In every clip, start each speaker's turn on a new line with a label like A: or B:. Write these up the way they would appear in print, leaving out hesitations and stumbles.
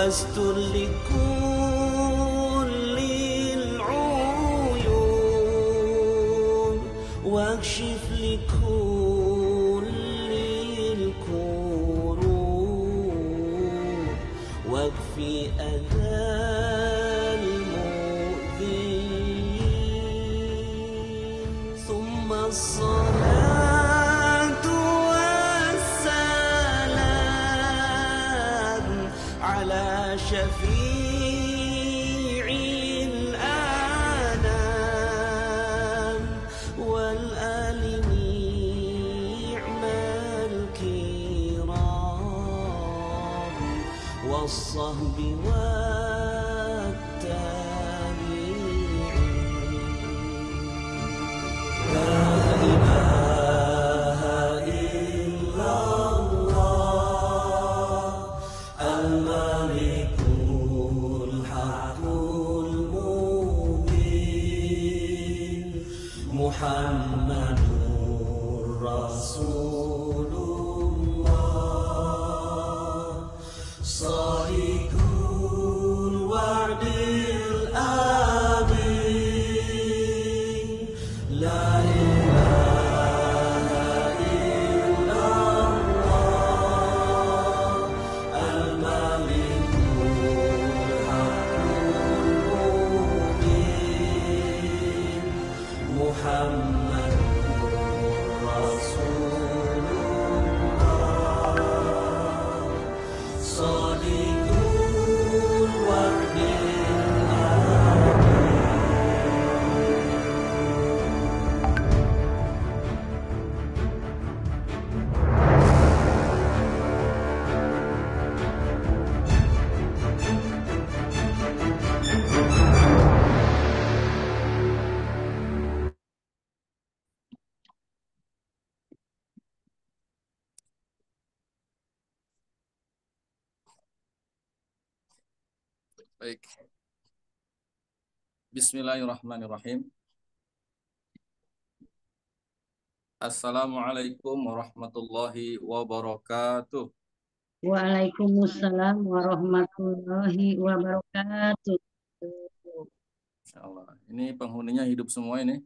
A: واستر لكل العيون واكشف لكل الكروب واكفي أذى المؤذين ثم الصلاة والسلام على شفيع الأنام والآل نعم الكرام والصحب والتابعين. لا إله إلا الله الملك الحق المبين محمد رسول الله صادق الوعد الأمين لا إله إلا الله الملك الحق المبين محمد رسول الله صادق الوعد
B: Baik. Bismillahirrahmanirrahim. Assalamualaikum warahmatullahi wabarakatuh.
C: Waalaikumsalam warahmatullahi wabarakatuh.
B: Insyaallah. Ini penghuninya hidup semua ini.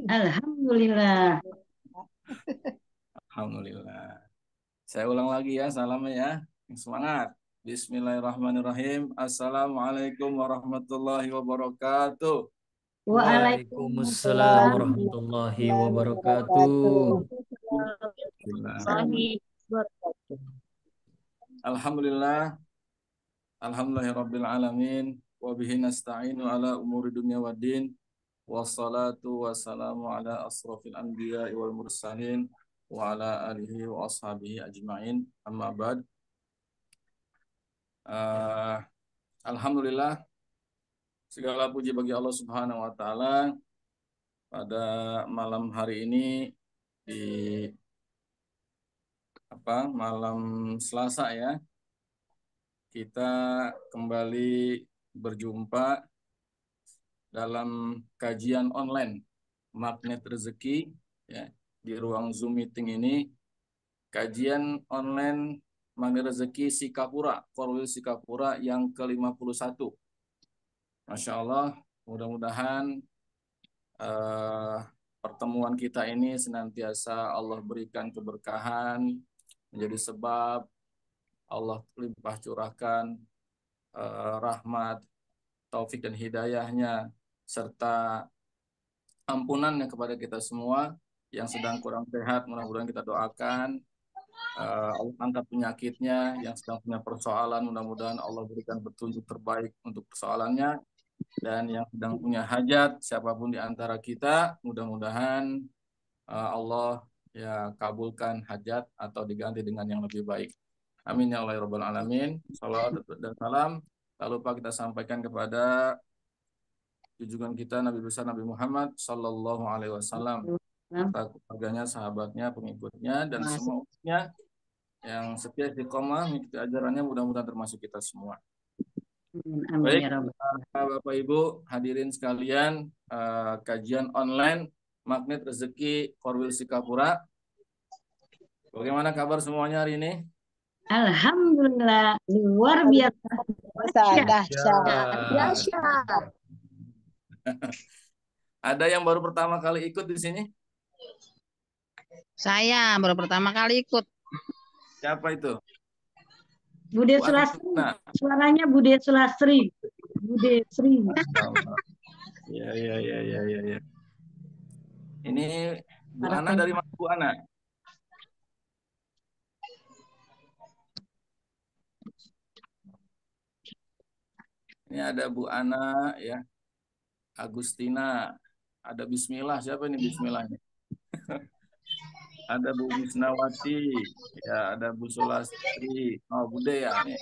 C: Alhamdulillah.
B: Alhamdulillah. Saya ulang lagi ya salamnya ya. Semangat. Bismillahirrahmanirrahim. Assalamualaikum warahmatullahi wabarakatuh.
D: Waalaikumsalam warahmatullahi wabarakatuh.
B: Alhamdulillah. Alhamdulillahirabbil alamin wa bihi nasta'inu ala umuri dunya waddin. Wassalatu wassalamu ala asrofil anbiya wal mursalin wa ala alihi wa ashabihi ajma'in. Amma ba'd. Alhamdulillah, segala puji bagi Allah Subhanahu wa taala. Pada malam hari ini di malam Selasa ya, kita kembali berjumpa dalam kajian online Magnet Rezeki ya, di ruang Zoom meeting ini. Kajian online Magnet Rezeki Sikapura, Korwil Sikapura yang ke-51. Masya Allah, mudah-mudahan pertemuan kita ini senantiasa Allah berikan keberkahan, menjadi sebab Allah limpah curahkan rahmat, taufik dan hidayahnya, serta ampunannya kepada kita semua. Yang sedang kurang sehat, mudah-mudahan kita doakan Allah angkat penyakitnya. Yang sedang punya persoalan, mudah-mudahan Allah berikan petunjuk terbaik untuk persoalannya. Dan yang sedang punya hajat, siapapun di antara kita, mudah-mudahan Allah ya kabulkan hajat atau diganti dengan yang lebih baik. Amin ya Allah ya Rabbal Alamin. Salawat dan salam tak lupa kita sampaikan kepada junjungan kita Nabi besar Nabi Muhammad Sallallahu Alaihi Wasallam, keluarganya, sahabatnya, pengikutnya, dan semua umatnya yang setia istiqomah mengikuti ajarannya, mudah-mudahan termasuk kita semua.
C: Amin.
B: Baik, Bapak Ibu hadirin sekalian, kajian online Magnet Rezeki Korwil Sikapura. Bagaimana kabar semuanya hari ini?
C: Alhamdulillah, luar biasa. Dahsyat.
E: Dahsyat.
B: Ya,
E: Dahsyat.
B: ada yang baru pertama kali ikut di sini?
F: Saya baru pertama kali ikut.
B: Siapa itu?
C: Bude
B: Bu
C: Sulastri.
B: Asna.
C: Suaranya Bude Sulastri. Bude Sri.
B: Masya Allah. Ya, ya, ya, ya, ya, ya. Ini Bu
C: Para
B: Ana dari mana, Bu Ana? Ini ada Bu Ana, ya, Agustina, ada Bismillah. Siapa ini Bismillah ini? Ada Bu Misnawati, ya, ada Bu Sulastri, oh Bude ya, ini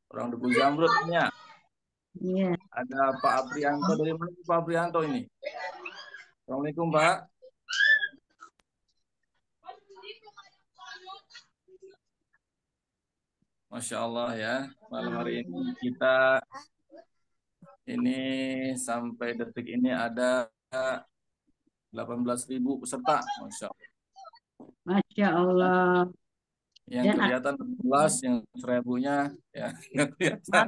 B: orang Duku Zamrud ya.
C: Iya.
B: Ada Pak Aprianto, dari mana Pak Aprianto ini? Assalamualaikum Pak. Masya Allah ya, malam hari ini kita ini sampai detik ini ada 18.000 peserta, Masya Allah.
C: Masya Allah.
B: Yang
C: Dan
B: kelihatan 12, yang 1000-nya ya nggak kelihatan.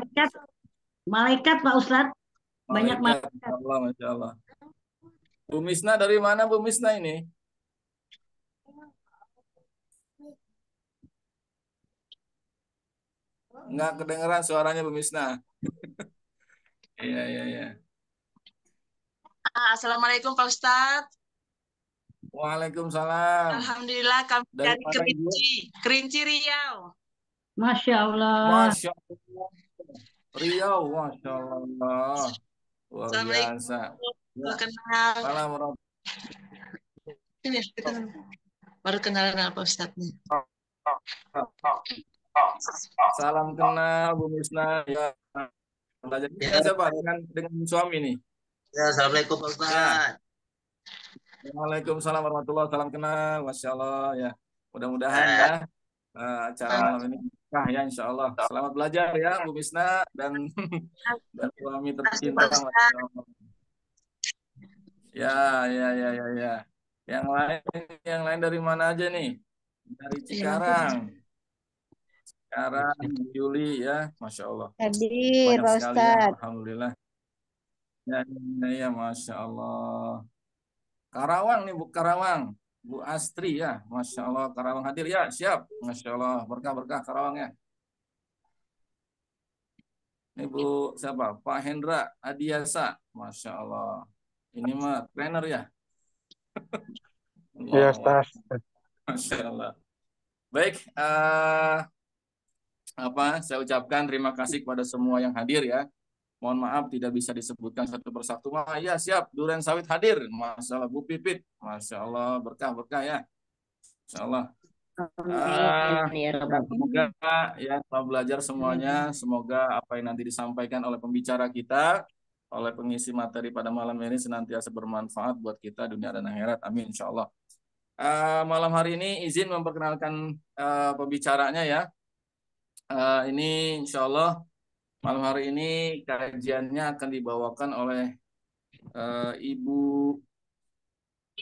C: malaikat Pak Ustadz. Banyak
B: Malaikat, Masya Allah, Masya Allah. Bu Misna dari mana Bu Misna ini? Nggak kedengeran suaranya Bu Misna. Iya, iya, iya.
G: Assalamualaikum Pak Ustadz.
B: Waalaikumsalam.
G: Alhamdulillah kami
B: Dari
G: dari
B: mana, Ibu?
G: Kerinci, Kerinci Riau.
C: Masya Allah.
B: Masya Allah. Riau, Masya Allah. Luar
G: Assalamualaikum.
B: biasa. Ya,
G: Baru kenal.
B: salam warahmatullahi
G: Ini kita baru kenal dengan Pak Ustadz nih.
B: Salam kenal Bu Misna. Ya. Belajar kita siapa dengan suami nih?
H: Ya, Assalamualaikum Pak Ustadz.
B: Waalaikumsalam warahmatullahi wabarakatuh. Salam kenal, Masya Allah ya. Mudah-mudahan ya acara malam ini berkah ya Insya Allah. Selamat belajar ya Bu Misna dan suami tercinta. Masya Allah. Ya, ya, ya, ya, ya. Yang lain dari mana aja nih? Dari Cikarang. Cikarang, Yuli ya, Masya Allah.
E: Hadir,
B: Banyak
E: Pak
B: sekali ya,
E: Ustadz.
B: Alhamdulillah. Ya, ya, ya, Masya Allah. Karawang nih Bu Karawang, Bu Astri ya, Masya Allah. Karawang hadir ya, siap, Masya Allah. Berkah-berkah Karawang ya. Ini Bu siapa? Pak Hendra Adiasa, Masya Allah. Ini mah trainer ya.
I: Ya, Ustaz.
B: Masya Allah. Baik, saya ucapkan terima kasih kepada semua yang hadir ya. Mohon maaf tidak bisa disebutkan satu persatu. Ya siap, Duren Sawit hadir. Masya Allah, Bu Pipit. Masya Allah, berkah-berkah ya. Masya Allah. Semoga ya kita belajar semuanya. Semoga apa yang nanti disampaikan oleh pembicara kita, oleh pengisi materi pada malam ini senantiasa bermanfaat buat kita dunia dan akhirat. Amin Insya Allah. Malam hari ini izin memperkenalkan pembicaranya ya. Ini Insya Allah malam hari ini kajiannya akan dibawakan oleh Ibu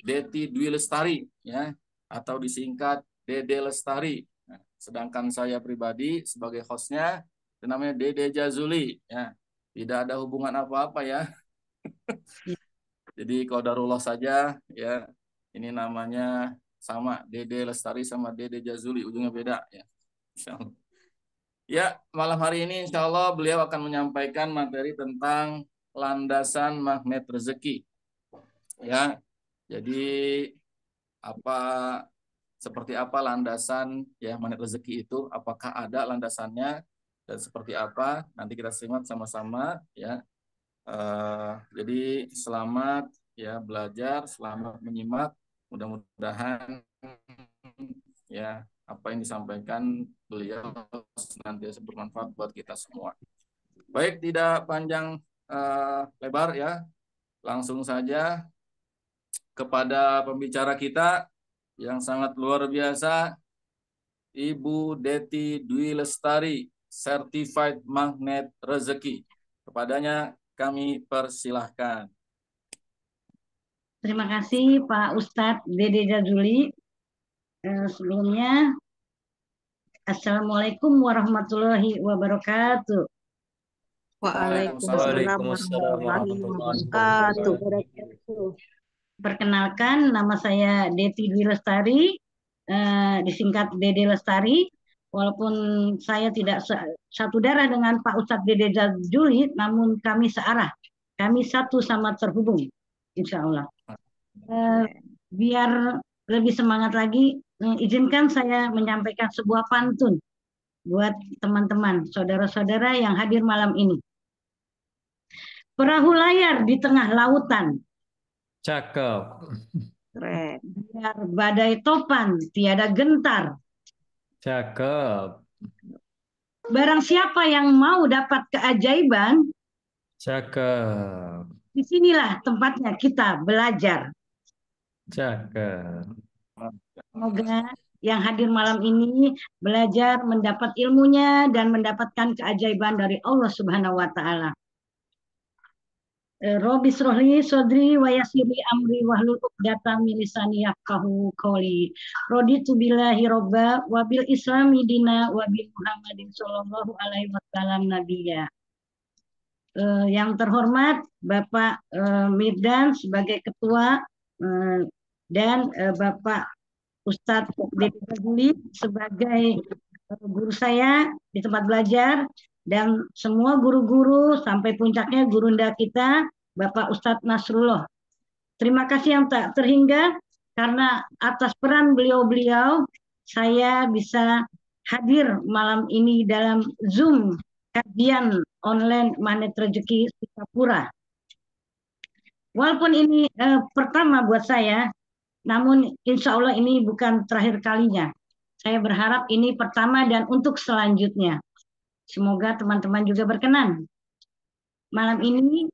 B: Deti Dwi Lestari ya, atau disingkat Dede Lestari. Nah, sedangkan saya pribadi sebagai hostnya namanya Dede Jazuli ya. Tidak ada hubungan apa-apa ya. Jadi qadarullah saja ya. Ini namanya sama, Dede Lestari sama Dede Jazuli, ujungnya beda ya. Insyaallah. Ya, malam hari ini insya Allah beliau akan menyampaikan materi tentang landasan magnet rezeki. Ya, jadi seperti apa landasan ya magnet rezeki itu? Apakah ada landasannya dan seperti apa? Nanti kita simak sama-sama ya. Jadi selamat ya belajar, selamat menyimak. Mudah-mudahan ya apa yang disampaikan beliau senantiasa bermanfaat buat kita semua. Baik, tidak panjang lebar ya, langsung saja kepada pembicara kita yang sangat luar biasa, Ibu Deti Dwi Lestari, Certified Magnet Rezeki. Kepadanya kami persilahkan.
C: Terima kasih Pak Ustadz Dede Jazuli. Sebelumnya Assalamualaikum warahmatullahi wabarakatuh.
G: Waalaikumsalam
D: Waalaikumsalam
G: warahmatullahi
D: warahmatullahi
G: wabarakatuh.
D: wabarakatuh.
C: Perkenalkan, nama saya Deti Dwi Lestari, disingkat Dede Lestari. Walaupun saya tidak satu darah dengan Pak Ustadz Dede Juli, namun kami searah. Kami satu sama terhubung, insya Allah. Biar lebih semangat lagi, izinkan saya menyampaikan sebuah pantun buat teman-teman, saudara-saudara yang hadir malam ini. Perahu layar di tengah lautan,
D: Cakep.
G: Keren.
C: biar badai topan tiada gentar.
D: Cakep.
C: Barang siapa yang mau dapat keajaiban,
D: Cakep.
C: disinilah tempatnya kita belajar.
D: Cakep.
C: Semoga yang hadir malam ini belajar, mendapat ilmunya, dan mendapatkan keajaiban dari Allah Subhanahu wa Ta'ala. Robi srohli sodri wa yasiri amri wahlul uqdatam min lisani yafqahu qawli. Raditu billahi robba wa bil islami dina wa bi Muhammadin sallallahu alaihi wasallam nabiyya. Yang terhormat Bapak Mirdan sebagai ketua, dan Bapak Ustadz Dede Juli sebagai guru saya di tempat belajar, dan semua guru-guru sampai puncaknya gurunda kita Bapak Ustadz Nasrullah. Terima kasih yang tak terhingga, karena atas peran beliau-beliau saya bisa hadir malam ini dalam Zoom kajian online Magnet Rezeki Singapura. Walaupun ini pertama buat saya, namun insya Allah ini bukan terakhir kalinya. Saya berharap ini pertama dan untuk selanjutnya. Semoga teman-teman juga berkenan. Malam ini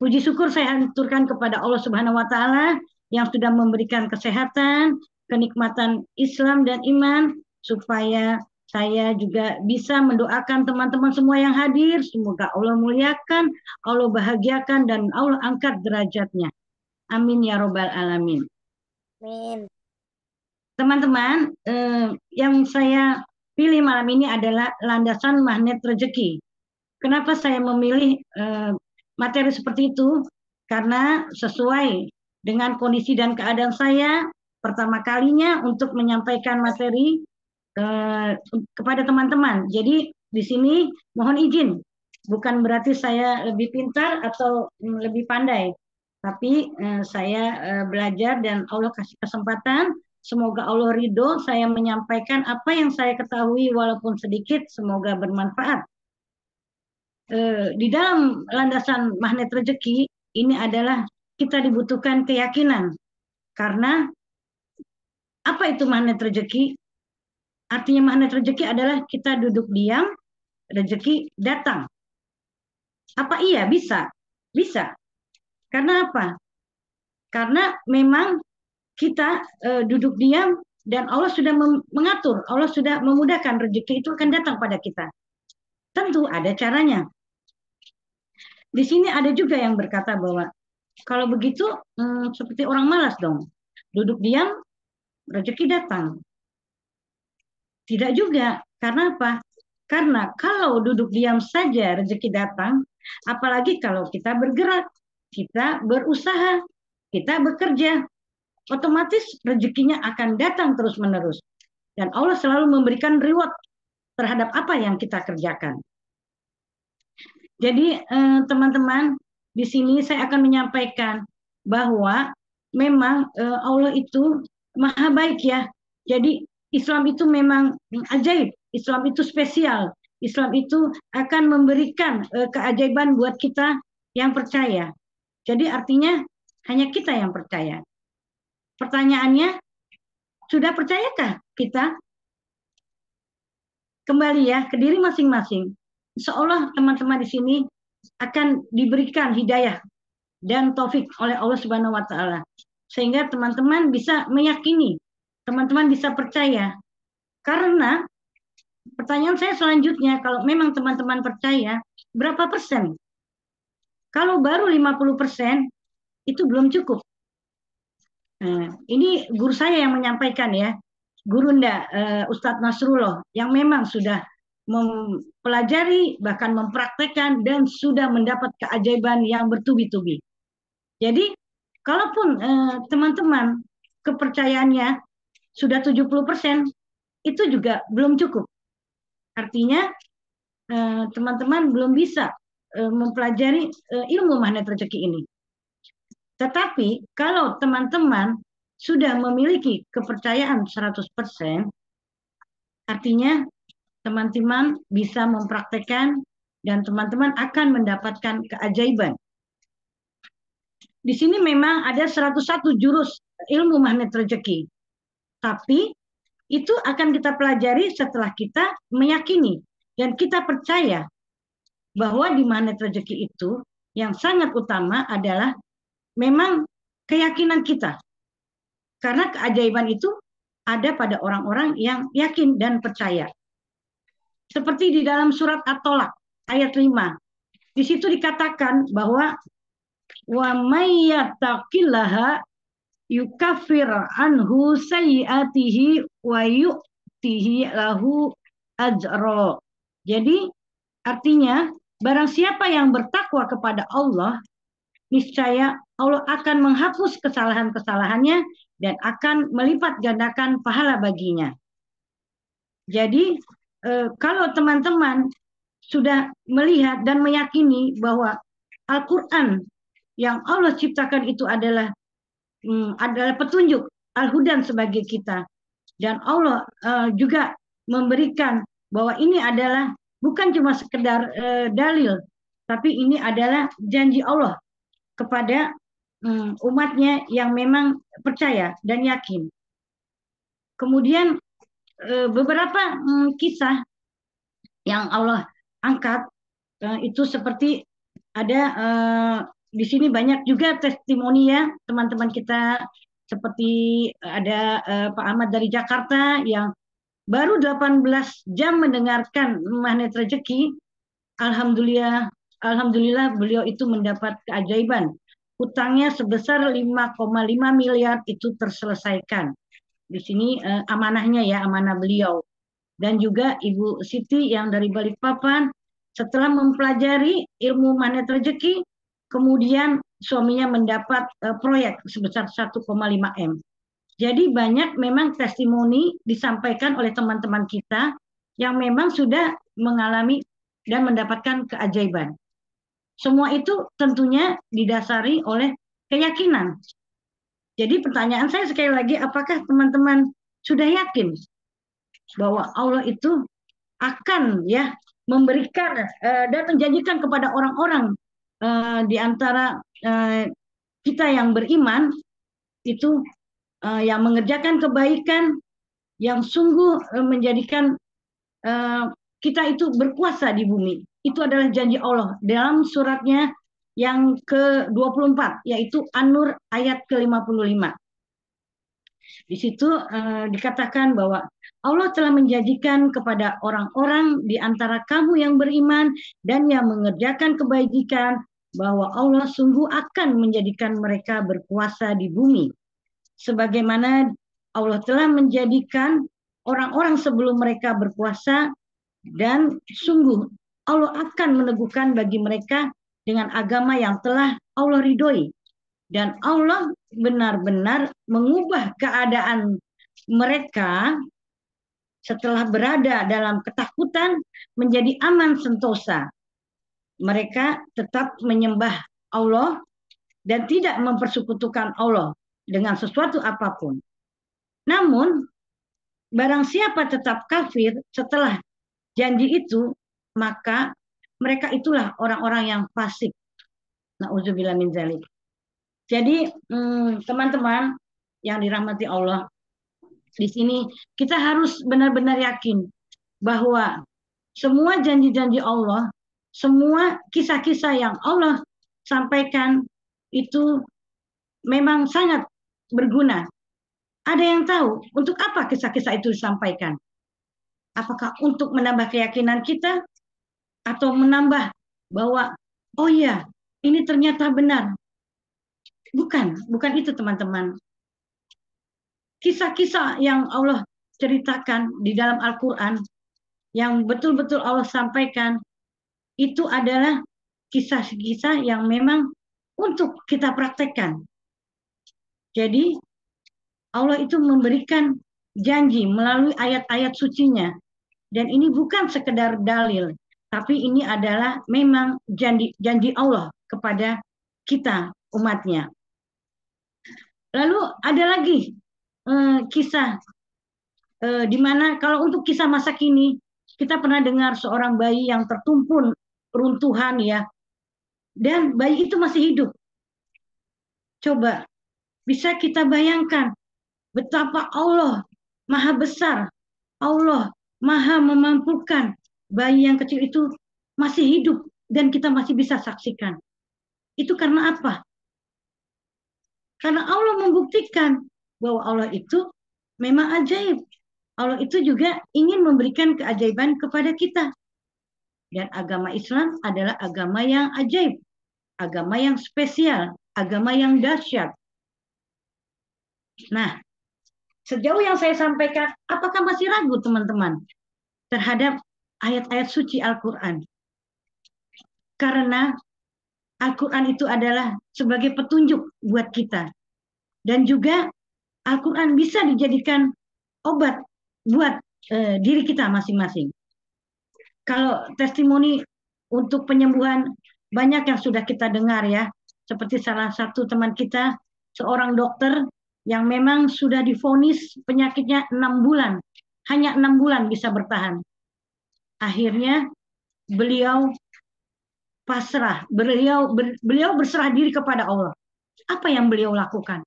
C: puji syukur saya haturkan kepada Allah Subhanahu wa Ta'ala yang sudah memberikan kesehatan, kenikmatan Islam dan iman, supaya saya juga bisa mendoakan teman-teman semua yang hadir. Semoga Allah muliakan, Allah bahagiakan, dan Allah angkat derajatnya. Amin ya robbal alamin.
E: Amin.
C: Teman-teman, yang saya pilih malam ini adalah landasan magnet rezeki. Kenapa saya memilih materi seperti itu? Karena sesuai dengan kondisi dan keadaan saya, pertama kalinya untuk menyampaikan materi kepada teman-teman. Jadi di sini mohon izin, bukan berarti saya lebih pintar atau lebih pandai, tapi saya belajar dan Allah kasih kesempatan. Semoga Allah ridho saya menyampaikan apa yang saya ketahui walaupun sedikit, semoga bermanfaat. Di dalam landasan magnet rezeki ini adalah kita dibutuhkan keyakinan. Karena apa itu magnet rezeki? Artinya magnet rezeki adalah kita duduk diam, rezeki datang. Apa iya? Bisa. Bisa. Karena apa? Karena memang kita duduk diam dan Allah sudah mengatur, Allah sudah memudahkan rezeki itu akan datang pada kita. Tentu ada caranya. Di sini ada juga yang berkata bahwa kalau begitu seperti orang malas dong. Duduk diam, rezeki datang. Tidak juga. Karena apa? Karena kalau duduk diam saja rezeki datang, apalagi kalau kita bergerak, kita berusaha, kita bekerja, otomatis rezekinya akan datang terus-menerus. Dan Allah selalu memberikan reward terhadap apa yang kita kerjakan. Jadi teman-teman, di sini saya akan menyampaikan bahwa memang Allah itu maha baik ya. Jadi Islam itu memang ajaib, Islam itu spesial. Islam itu akan memberikan keajaiban buat kita yang percaya. Jadi artinya hanya kita yang percaya. Pertanyaannya, sudah percayakah kita? Kembali ya ke diri masing-masing. Seolah teman-teman di sini akan diberikan hidayah dan taufik oleh Allah Subhanahu wa Ta'ala. Sehingga teman-teman bisa meyakini, teman-teman bisa percaya. Karena pertanyaan saya selanjutnya, kalau memang teman-teman percaya, berapa persen? Kalau baru 50%, itu belum cukup. Nah, ini guru saya yang menyampaikan ya. Gurunda Ustadz Nasrullah yang memang sudah mempelajari, bahkan mempraktekkan dan sudah mendapat keajaiban yang bertubi-tubi. Jadi, kalaupun teman-teman kepercayaannya sudah 70%, itu juga belum cukup. Artinya, teman-teman belum bisa mempelajari ilmu magnet rezeki ini. Tetapi, kalau teman-teman sudah memiliki kepercayaan 100%, artinya teman-teman bisa mempraktekkan dan teman-teman akan mendapatkan keajaiban. Di sini memang ada 101 jurus ilmu magnet rezeki. Tapi itu akan kita pelajari setelah kita meyakini dan kita percaya bahwa di magnet rezeki itu yang sangat utama adalah memang keyakinan kita. Karena keajaiban itu ada pada orang-orang yang yakin dan percaya. Seperti di dalam surat At-Tolak ayat 5. Di situ dikatakan bahwa wa may yattaqillaha yukaffir anhu sayyiatihi wa yu'tihi lahu ajra. Jadi artinya barang siapa yang bertakwa kepada Allah, niscaya Allah akan menghapus kesalahan-kesalahannya dan akan melipat gandakan pahala baginya. Jadi kalau teman-teman sudah melihat dan meyakini bahwa Al-Quran yang Allah ciptakan itu adalah petunjuk Al-Hudan sebagai kita, dan Allah juga memberikan bahwa ini adalah bukan cuma sekedar dalil, tapi ini adalah janji Allah kepada umatnya yang memang percaya dan yakin. Kemudian beberapa kisah yang Allah angkat itu seperti ada di sini banyak juga testimoni ya teman-teman kita, seperti ada Pak Ahmad dari Jakarta yang baru 18 jam mendengarkan magnet rezeki. Alhamdulillah beliau itu mendapat keajaiban. Hutangnya sebesar 5,5 miliar itu terselesaikan. Di sini amanahnya ya, amanah beliau. Dan juga Ibu Siti yang dari Balikpapan, setelah mempelajari ilmu magnet rezeki, kemudian suaminya mendapat proyek sebesar 1,5 M. Jadi banyak memang testimoni disampaikan oleh teman-teman kita yang memang sudah mengalami dan mendapatkan keajaiban. Semua itu tentunya didasari oleh keyakinan. Jadi pertanyaan saya sekali lagi, apakah teman-teman sudah yakin bahwa Allah itu akan ya memberikan dan menjanjikan kepada orang-orang di antara kita yang beriman itu yang mengerjakan kebaikan, yang sungguh menjadikan kita itu berkuasa di bumi. Itu adalah janji Allah dalam suratnya yang ke-24, yaitu An-Nur ayat ke-55. Di situ dikatakan bahwa Allah telah menjanjikan kepada orang-orang di antara kamu yang beriman dan yang mengerjakan kebajikan bahwa Allah sungguh akan menjadikan mereka berkuasa di bumi. Sebagaimana Allah telah menjadikan orang-orang sebelum mereka berkuasa, dan sungguh Allah akan meneguhkan bagi mereka dengan agama yang telah Allah ridhoi. Dan Allah benar-benar mengubah keadaan mereka setelah berada dalam ketakutan menjadi aman sentosa. Mereka tetap menyembah Allah dan tidak mempersekutukan Allah dengan sesuatu apapun. Namun, barang siapa tetap kafir setelah janji itu, maka mereka itulah orang-orang yang fasik. Na'udzubillah min dzalik. Jadi teman-teman yang dirahmati Allah, di sini kita harus benar-benar yakin bahwa semua janji-janji Allah, semua kisah-kisah yang Allah sampaikan itu memang sangat berguna. Ada yang tahu untuk apa kisah-kisah itu disampaikan? Apakah untuk menambah keyakinan kita atau menambah bahwa oh iya, ini ternyata benar? Bukan itu teman-teman. Kisah-kisah yang Allah ceritakan di dalam Al-Quran, yang betul-betul Allah sampaikan, itu adalah kisah-kisah yang memang untuk kita praktekkan. Jadi Allah itu memberikan janji melalui ayat-ayat sucinya. Dan ini bukan sekedar dalil, tapi ini adalah memang janji Allah kepada kita, umatnya. Lalu ada lagi kisah di mana kalau untuk kisah masa kini, kita pernah dengar seorang bayi yang tertumpun runtuhan ya, dan bayi itu masih hidup. Coba, bisa kita bayangkan betapa Allah Maha Besar, Allah Maha memampukan, bayi yang kecil itu masih hidup dan kita masih bisa saksikan. Itu karena apa? Karena Allah membuktikan bahwa Allah itu memang ajaib. Allah itu juga ingin memberikan keajaiban kepada kita. Dan agama Islam adalah agama yang ajaib, agama yang spesial, agama yang dahsyat. Nah, sejauh yang saya sampaikan, apakah masih ragu teman-teman terhadap ayat-ayat suci Al-Quran? Karena Al-Quran itu adalah sebagai petunjuk buat kita. Dan juga Al-Quran bisa dijadikan obat buat diri kita masing-masing. Kalau testimoni untuk penyembuhan, banyak yang sudah kita dengar ya. Seperti salah satu teman kita, seorang dokter yang memang sudah divonis penyakitnya 6 bulan. Hanya 6 bulan bisa bertahan. Akhirnya beliau pasrah, beliau berserah diri kepada Allah. Apa yang beliau lakukan?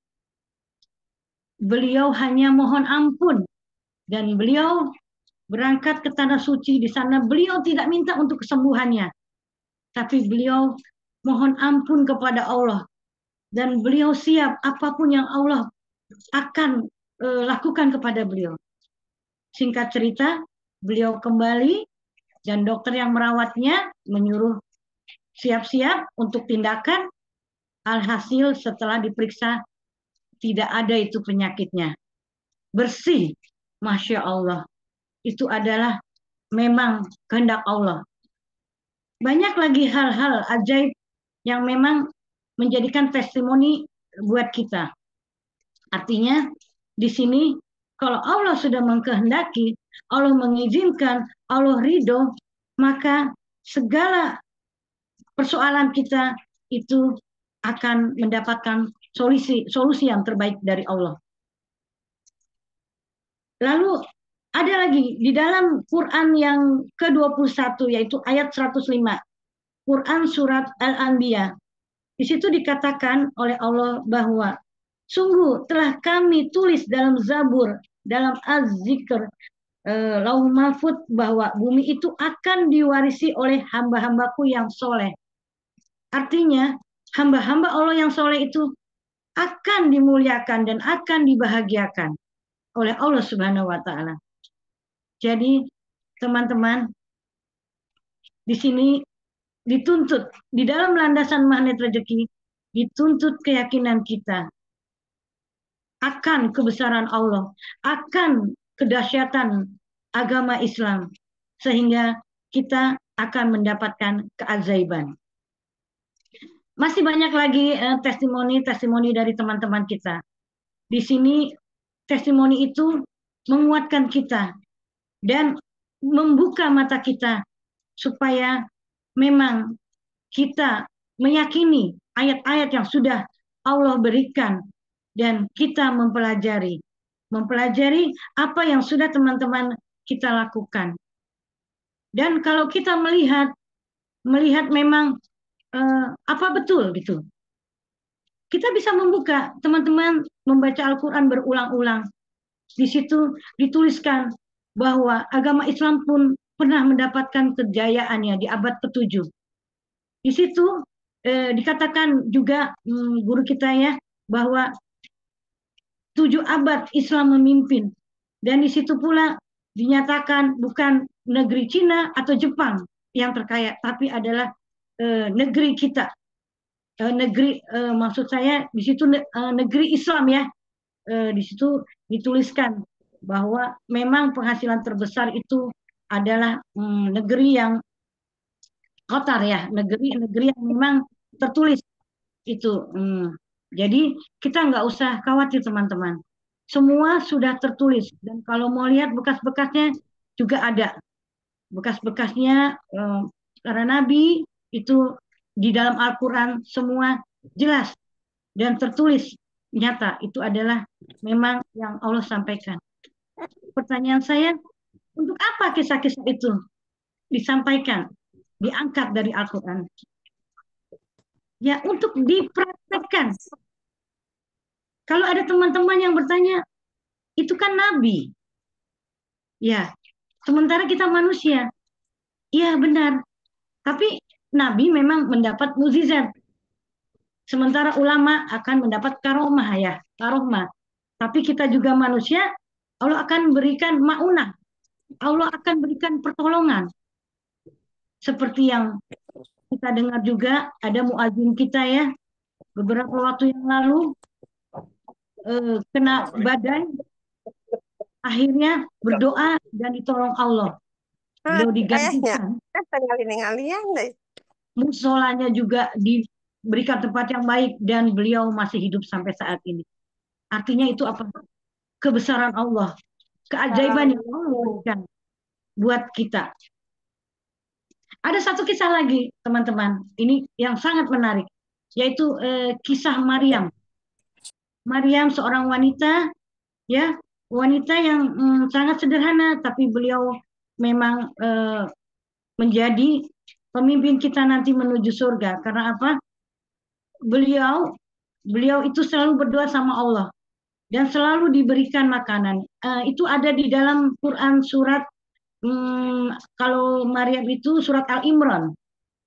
C: Beliau hanya mohon ampun dan beliau berangkat ke tanah suci. Di sana beliau tidak minta untuk kesembuhannya, tapi beliau mohon ampun kepada Allah dan beliau siap apapun yang Allah akan lakukan kepada beliau. Singkat cerita, beliau kembali dan dokter yang merawatnya menyuruh siap-siap untuk tindakan. Alhasil setelah diperiksa tidak ada itu penyakitnya. Bersih. Masya Allah. Itu adalah memang kehendak Allah. Banyak lagi hal-hal ajaib yang memang menjadikan testimoni buat kita. Artinya di sini kalau Allah sudah mengkehendaki, Allah mengizinkan, Allah ridho, maka segala persoalan kita itu akan mendapatkan solusi yang terbaik dari Allah. Lalu ada lagi di dalam Quran yang ke-21 yaitu ayat 105. Quran surat Al-Anbiya. Di situ dikatakan oleh Allah bahwa sungguh telah kami tulis dalam Zabur, dalam Az-Zikr, Lauh Mahfuz bahwa bumi itu akan diwarisi oleh hamba-hambaku yang soleh. Artinya hamba-hamba Allah yang soleh itu akan dimuliakan dan akan dibahagiakan oleh Allah Subhanahu wa Ta'ala. Jadi, teman-teman, di sini dituntut di dalam landasan magnet rezeki, dituntut keyakinan kita akan kebesaran Allah, akan kedahsyatan agama Islam, sehingga kita akan mendapatkan keajaiban. Masih banyak lagi testimoni-testimoni dari teman-teman kita. Di sini testimoni itu menguatkan kita dan membuka mata kita supaya memang kita meyakini ayat-ayat yang sudah Allah berikan dan kita mempelajari apa yang sudah teman-teman kita lakukan. Dan kalau kita melihat memang apa betul gitu. Kita bisa membuka, teman-teman membaca Al-Quran berulang-ulang. Di situ dituliskan bahwa agama Islam pun pernah mendapatkan kejayaannya di abad ke-7. Di situ dikatakan juga guru kita ya, bahwa 7 abad Islam memimpin. Dan di situ pula dinyatakan bukan negeri Cina atau Jepang yang terkaya, tapi adalah negeri kita, maksud saya di situ negeri Islam ya, di situ dituliskan bahwa memang penghasilan terbesar itu adalah negeri yang kotor ya, negeri yang memang tertulis itu. Jadi kita nggak usah khawatir teman-teman. Semua sudah tertulis dan kalau mau lihat bekas-bekasnya juga ada. Bekas-bekasnya para nabi itu di dalam Al-Quran semua jelas dan tertulis nyata itu adalah memang yang Allah sampaikan. Pertanyaan saya, untuk apa kisah-kisah itu disampaikan, diangkat dari Al-Quran? Ya, untuk dipraktekkan. Kalau ada teman-teman yang bertanya, itu kan nabi. Ya, sementara kita manusia. Iya, benar. Tapi nabi memang mendapat mukjizat. Sementara ulama akan mendapat karomah ya, karomah. Tapi kita juga manusia, Allah akan berikan maunah. Allah akan berikan pertolongan. Seperti yang kita dengar juga ada muadzin kita ya, beberapa waktu yang lalu kena badai, akhirnya berdoa dan ditolong Allah. Beliau digantikan. Musolanya juga diberikan tempat yang baik dan beliau masih hidup sampai saat ini. Artinya itu apa? Kebesaran Allah, keajaiban yang Allah berikan buat kita. Ada satu kisah lagi, teman-teman. Ini yang sangat menarik, yaitu kisah Maryam. Maryam seorang wanita, ya, wanita yang sangat sederhana, tapi beliau memang menjadi pemimpin kita nanti menuju surga. Karena apa? Beliau itu selalu berdoa sama Allah dan selalu diberikan makanan. Itu ada di dalam Quran surat kalau Maryam itu surat Al-Imran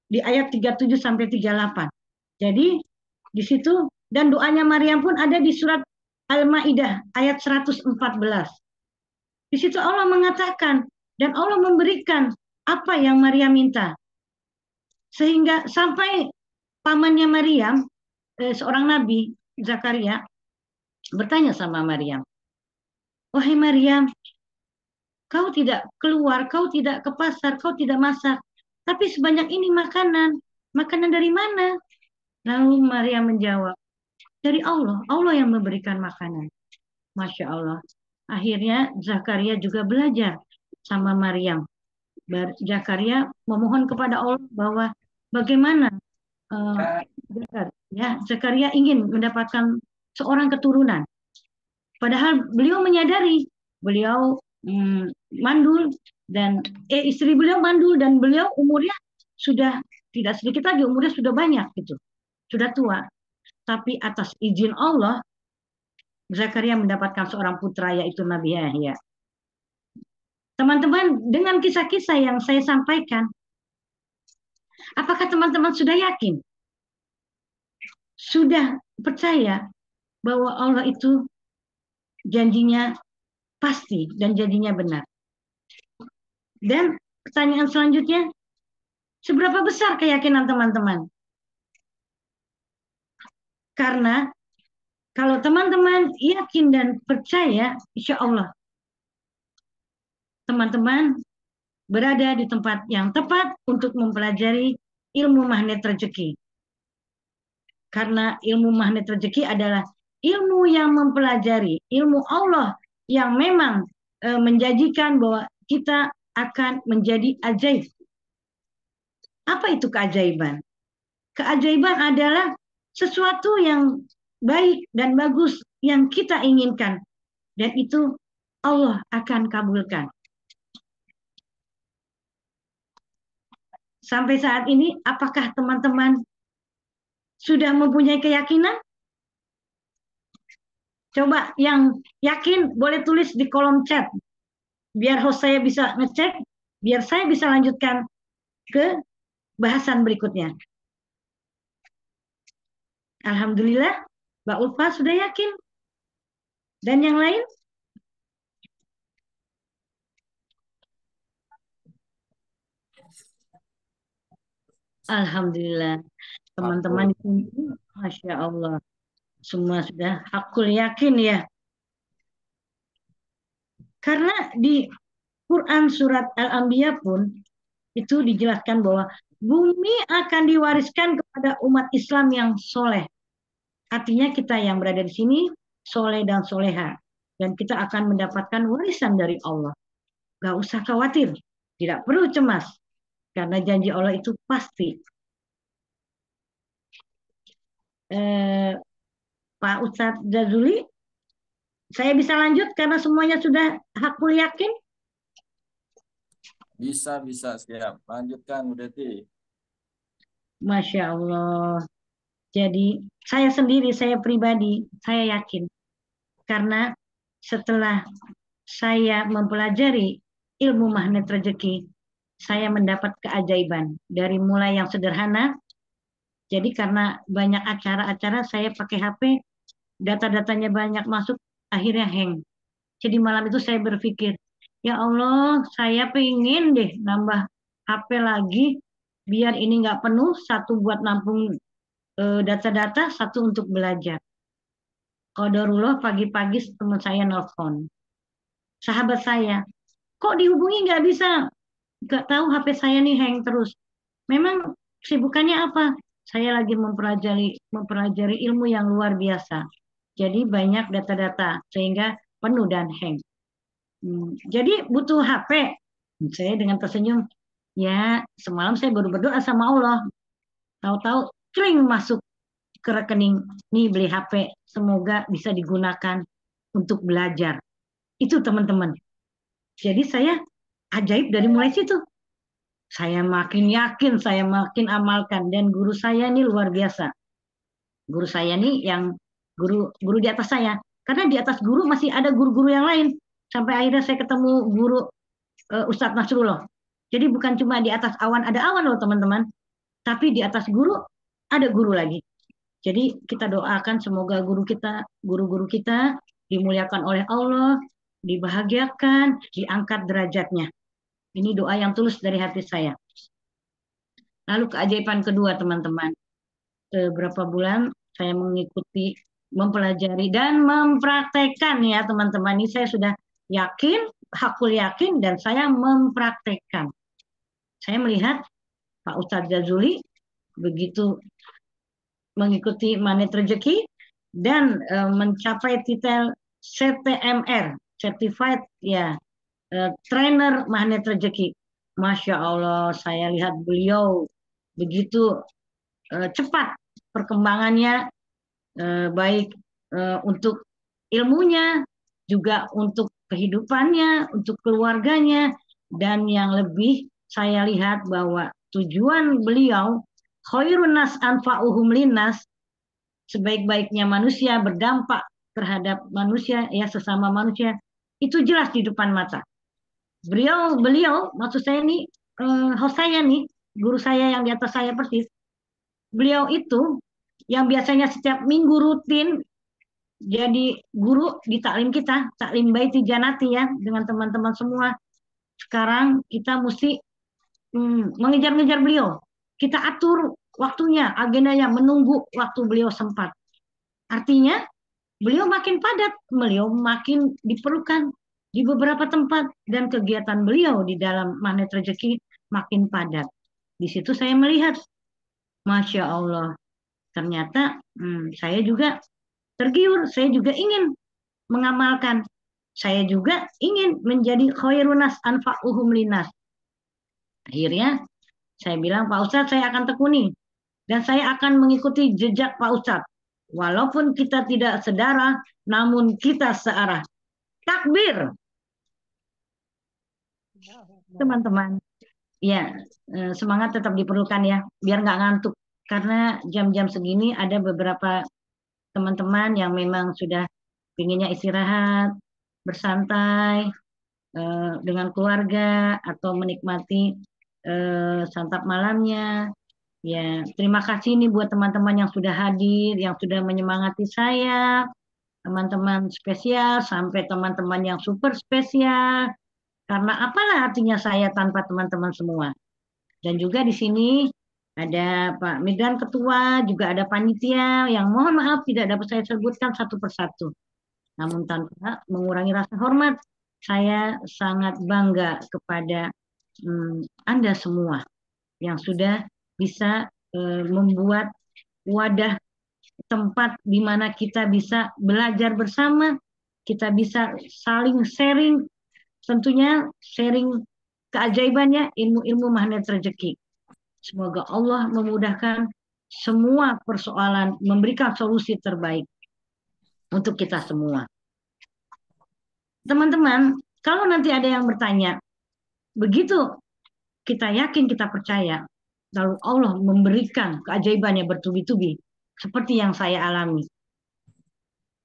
C: di ayat 37 sampai 38. Jadi di situ dan doanya Maryam pun ada di surat Al-Maidah ayat 114. Di situ Allah mengatakan dan Allah memberikan apa yang Maryam minta. Sehingga sampai pamannya Maryam, seorang nabi, Zakaria, bertanya sama Maryam, "Wahai Maryam, kau tidak keluar, kau tidak ke pasar, kau tidak masak, tapi sebanyak ini makanan. Makanan dari mana?" Lalu Maryam menjawab, "Dari Allah, Allah yang memberikan makanan." Masya Allah. Akhirnya Zakaria juga belajar sama Maryam. Zakaria memohon kepada Allah bahwa bagaimana Zakaria ingin mendapatkan seorang keturunan. Padahal beliau menyadari beliau mandul dan istri beliau mandul dan beliau umurnya sudah tidak sedikit lagi, umurnya sudah banyak gitu, sudah tua. Tapi atas izin Allah Zakaria mendapatkan seorang putra yaitu Nabi Yahya. Teman-teman, dengan kisah-kisah yang saya sampaikan, apakah teman-teman sudah yakin? Sudah percaya bahwa Allah itu janjinya pasti dan janjinya benar? Dan pertanyaan selanjutnya, seberapa besar keyakinan teman-teman? Karena kalau teman-teman yakin dan percaya, insya Allah teman-teman berada di tempat yang tepat untuk mempelajari ilmu magnet rezeki. Karena ilmu magnet rezeki adalah ilmu yang mempelajari ilmu Allah yang memang menjanjikan bahwa kita akan menjadi ajaib. Apa itu keajaiban? Keajaiban adalah sesuatu yang baik dan bagus yang kita inginkan. Dan itu Allah akan kabulkan. Sampai saat ini, apakah teman-teman sudah mempunyai keyakinan? Coba yang yakin boleh tulis di kolom chat. Biar host saya bisa ngecek, biar saya bisa lanjutkan ke bahasan berikutnya. Alhamdulillah, Mbak Ulfa sudah yakin. Dan yang lain? Alhamdulillah. Teman-teman ini, Masya Allah. Semua sudah hakul yakin ya. Karena di Quran surat Al-Anbiya pun itu dijelaskan bahwa bumi akan diwariskan kepada umat Islam yang soleh. Artinya kita yang berada di sini soleh dan soleha. Dan kita akan mendapatkan warisan dari Allah. Gak usah khawatir. Tidak perlu cemas. Karena janji Allah itu pasti. Pak Ustadz Jazuli, saya bisa lanjut karena semuanya sudah hakul yakin?
B: Bisa siap. Lanjutkan, Bu Deti.
C: Masya Allah. Jadi saya sendiri, saya pribadi, saya yakin. Karena setelah saya mempelajari ilmu magnet rezeki, saya mendapat keajaiban. Dari mulai yang sederhana, jadi karena banyak acara-acara saya pakai HP, data-datanya banyak masuk, akhirnya hang. Jadi malam itu saya berpikir, ya Allah, saya pengen deh nambah HP lagi, biar ini nggak penuh, satu buat nampung data-data, satu untuk belajar. Qadarullah pagi-pagi teman saya nelfon. Sahabat saya, kok dihubungi nggak bisa? Nggak tahu HP saya nih hang terus. Memang kesibukannya apa? Saya lagi mempelajari ilmu yang luar biasa. Jadi banyak data-data sehingga penuh dan hang. Jadi butuh HP. Saya dengan tersenyum, ya semalam saya baru berdoa sama Allah. Tahu-tahu kling masuk ke rekening, nih beli HP, semoga bisa digunakan untuk belajar. Itu teman-teman. Jadi saya ajaib dari mulai situ. Saya makin yakin, saya makin amalkan. Dan guru saya ini luar biasa. Guru saya nih yang guru di atas saya. Karena di atas guru masih ada guru-guru yang lain. Sampai akhirnya saya ketemu guru Ustadz Nasrullah. Jadi bukan cuma di atas awan ada awan loh teman-teman. Tapi di atas guru ada guru lagi. Jadi kita doakan semoga guru-guru kita dimuliakan oleh Allah, dibahagiakan, diangkat derajatnya. Ini doa yang tulus dari hati saya. Lalu keajaiban kedua teman-teman. Berapa bulan saya mengikuti, mempelajari dan mempraktekkan ya teman-teman. Ini saya sudah yakin, hakul yakin dan saya mempraktekkan. Saya melihat Pak Ustadz Jazuli begitu mengikuti magnet rezeki dan mencapai titel CTMR, Certified ya Trainer Magnet Rezeki. Masya Allah, saya lihat beliau begitu cepat perkembangannya, baik untuk ilmunya, juga untuk kehidupannya, untuk keluarganya, dan yang lebih saya lihat bahwa tujuan beliau khairun nas anfa'uhum linnas, sebaik-baiknya manusia berdampak terhadap manusia ya sesama manusia, itu jelas di depan mata. Beliau maksud saya nih host saya nih, guru saya yang di atas saya persis. Beliau itu yang biasanya setiap minggu rutin jadi guru di taklim kita, taklim Baiti Janati ya dengan teman-teman semua. Sekarang kita mesti mengejar-ngejar beliau. Kita atur waktunya, agendanya, menunggu waktu beliau sempat. Artinya, beliau makin padat, beliau makin diperlukan di beberapa tempat, dan kegiatan beliau di dalam magnet rezeki makin padat. Di situ saya melihat, Masya Allah, ternyata saya juga tergiur, saya juga ingin mengamalkan. Saya juga ingin menjadi khairunas anfa'uhum linas. Akhirnya, saya bilang, Pak Ustadz saya akan tekuni. Dan saya akan mengikuti jejak Pak Ustadz. Walaupun kita tidak sedarah, namun kita searah. Takbir. Teman-teman. Ya, semangat tetap diperlukan ya. Biar nggak ngantuk. Karena jam-jam segini ada beberapa teman-teman yang memang sudah pinginnya istirahat, bersantai, dengan keluarga, atau menikmati santap malamnya. Ya, terima kasih nih buat teman-teman yang sudah hadir, yang sudah menyemangati saya, teman-teman spesial sampai teman-teman yang super spesial. Karena apalah artinya saya tanpa teman-teman semua. Dan juga di sini ada Pak Midran Ketua, juga ada panitia yang mohon maaf tidak dapat saya sebutkan satu persatu. Namun tanpa mengurangi rasa hormat Saya sangat bangga kepada Anda semua yang sudah bisa membuat wadah tempat di mana kita bisa belajar bersama, kita bisa saling sharing, tentunya sharing keajaibannya ilmu-ilmu magnet rezeki. Semoga Allah memudahkan semua persoalan, memberikan solusi terbaik untuk kita semua. Teman-teman, kalau nanti ada yang bertanya, begitu kita yakin, kita percaya, lalu Allah memberikan keajaibannya bertubi-tubi, seperti yang saya alami.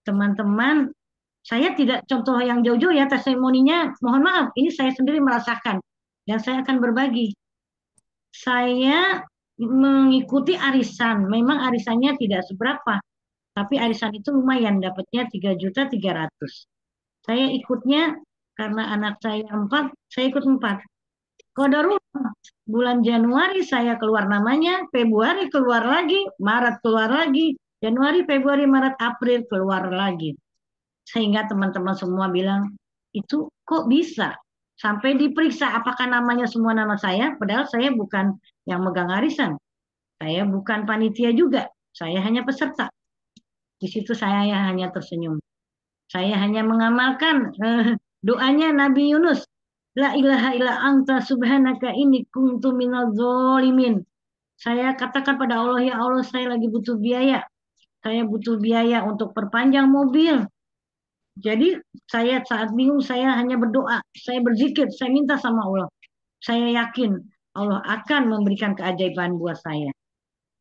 C: Teman-teman, saya tidak contoh yang jauh-jauh ya, testimoninya, mohon maaf, ini saya sendiri merasakan, dan saya akan berbagi. Saya mengikuti arisan, memang arisannya tidak seberapa, tapi arisan itu lumayan, dapatnya 3.300.000. Saya ikutnya karena anak saya 4, saya ikut 4. Qadarullah, bulan Januari saya keluar namanya, Februari keluar lagi, Maret keluar lagi, Januari, Februari, Maret, April keluar lagi. Sehingga teman-teman semua bilang, itu kok bisa? Sampai diperiksa apakah namanya semua nama saya, padahal saya bukan yang megang arisan. Saya bukan panitia juga, saya hanya peserta. Di situ saya hanya tersenyum. Saya hanya mengamalkan doanya Nabi Yunus. La ilaha illa anta subhanaka inni kuntu minadz zalimin. Saya katakan pada Allah, ya Allah, saya lagi butuh biaya. Saya butuh biaya untuk perpanjang mobil. Jadi saya saat bingung, saya hanya berdoa, saya berzikir, saya minta sama Allah. Saya yakin Allah akan memberikan keajaiban buat saya.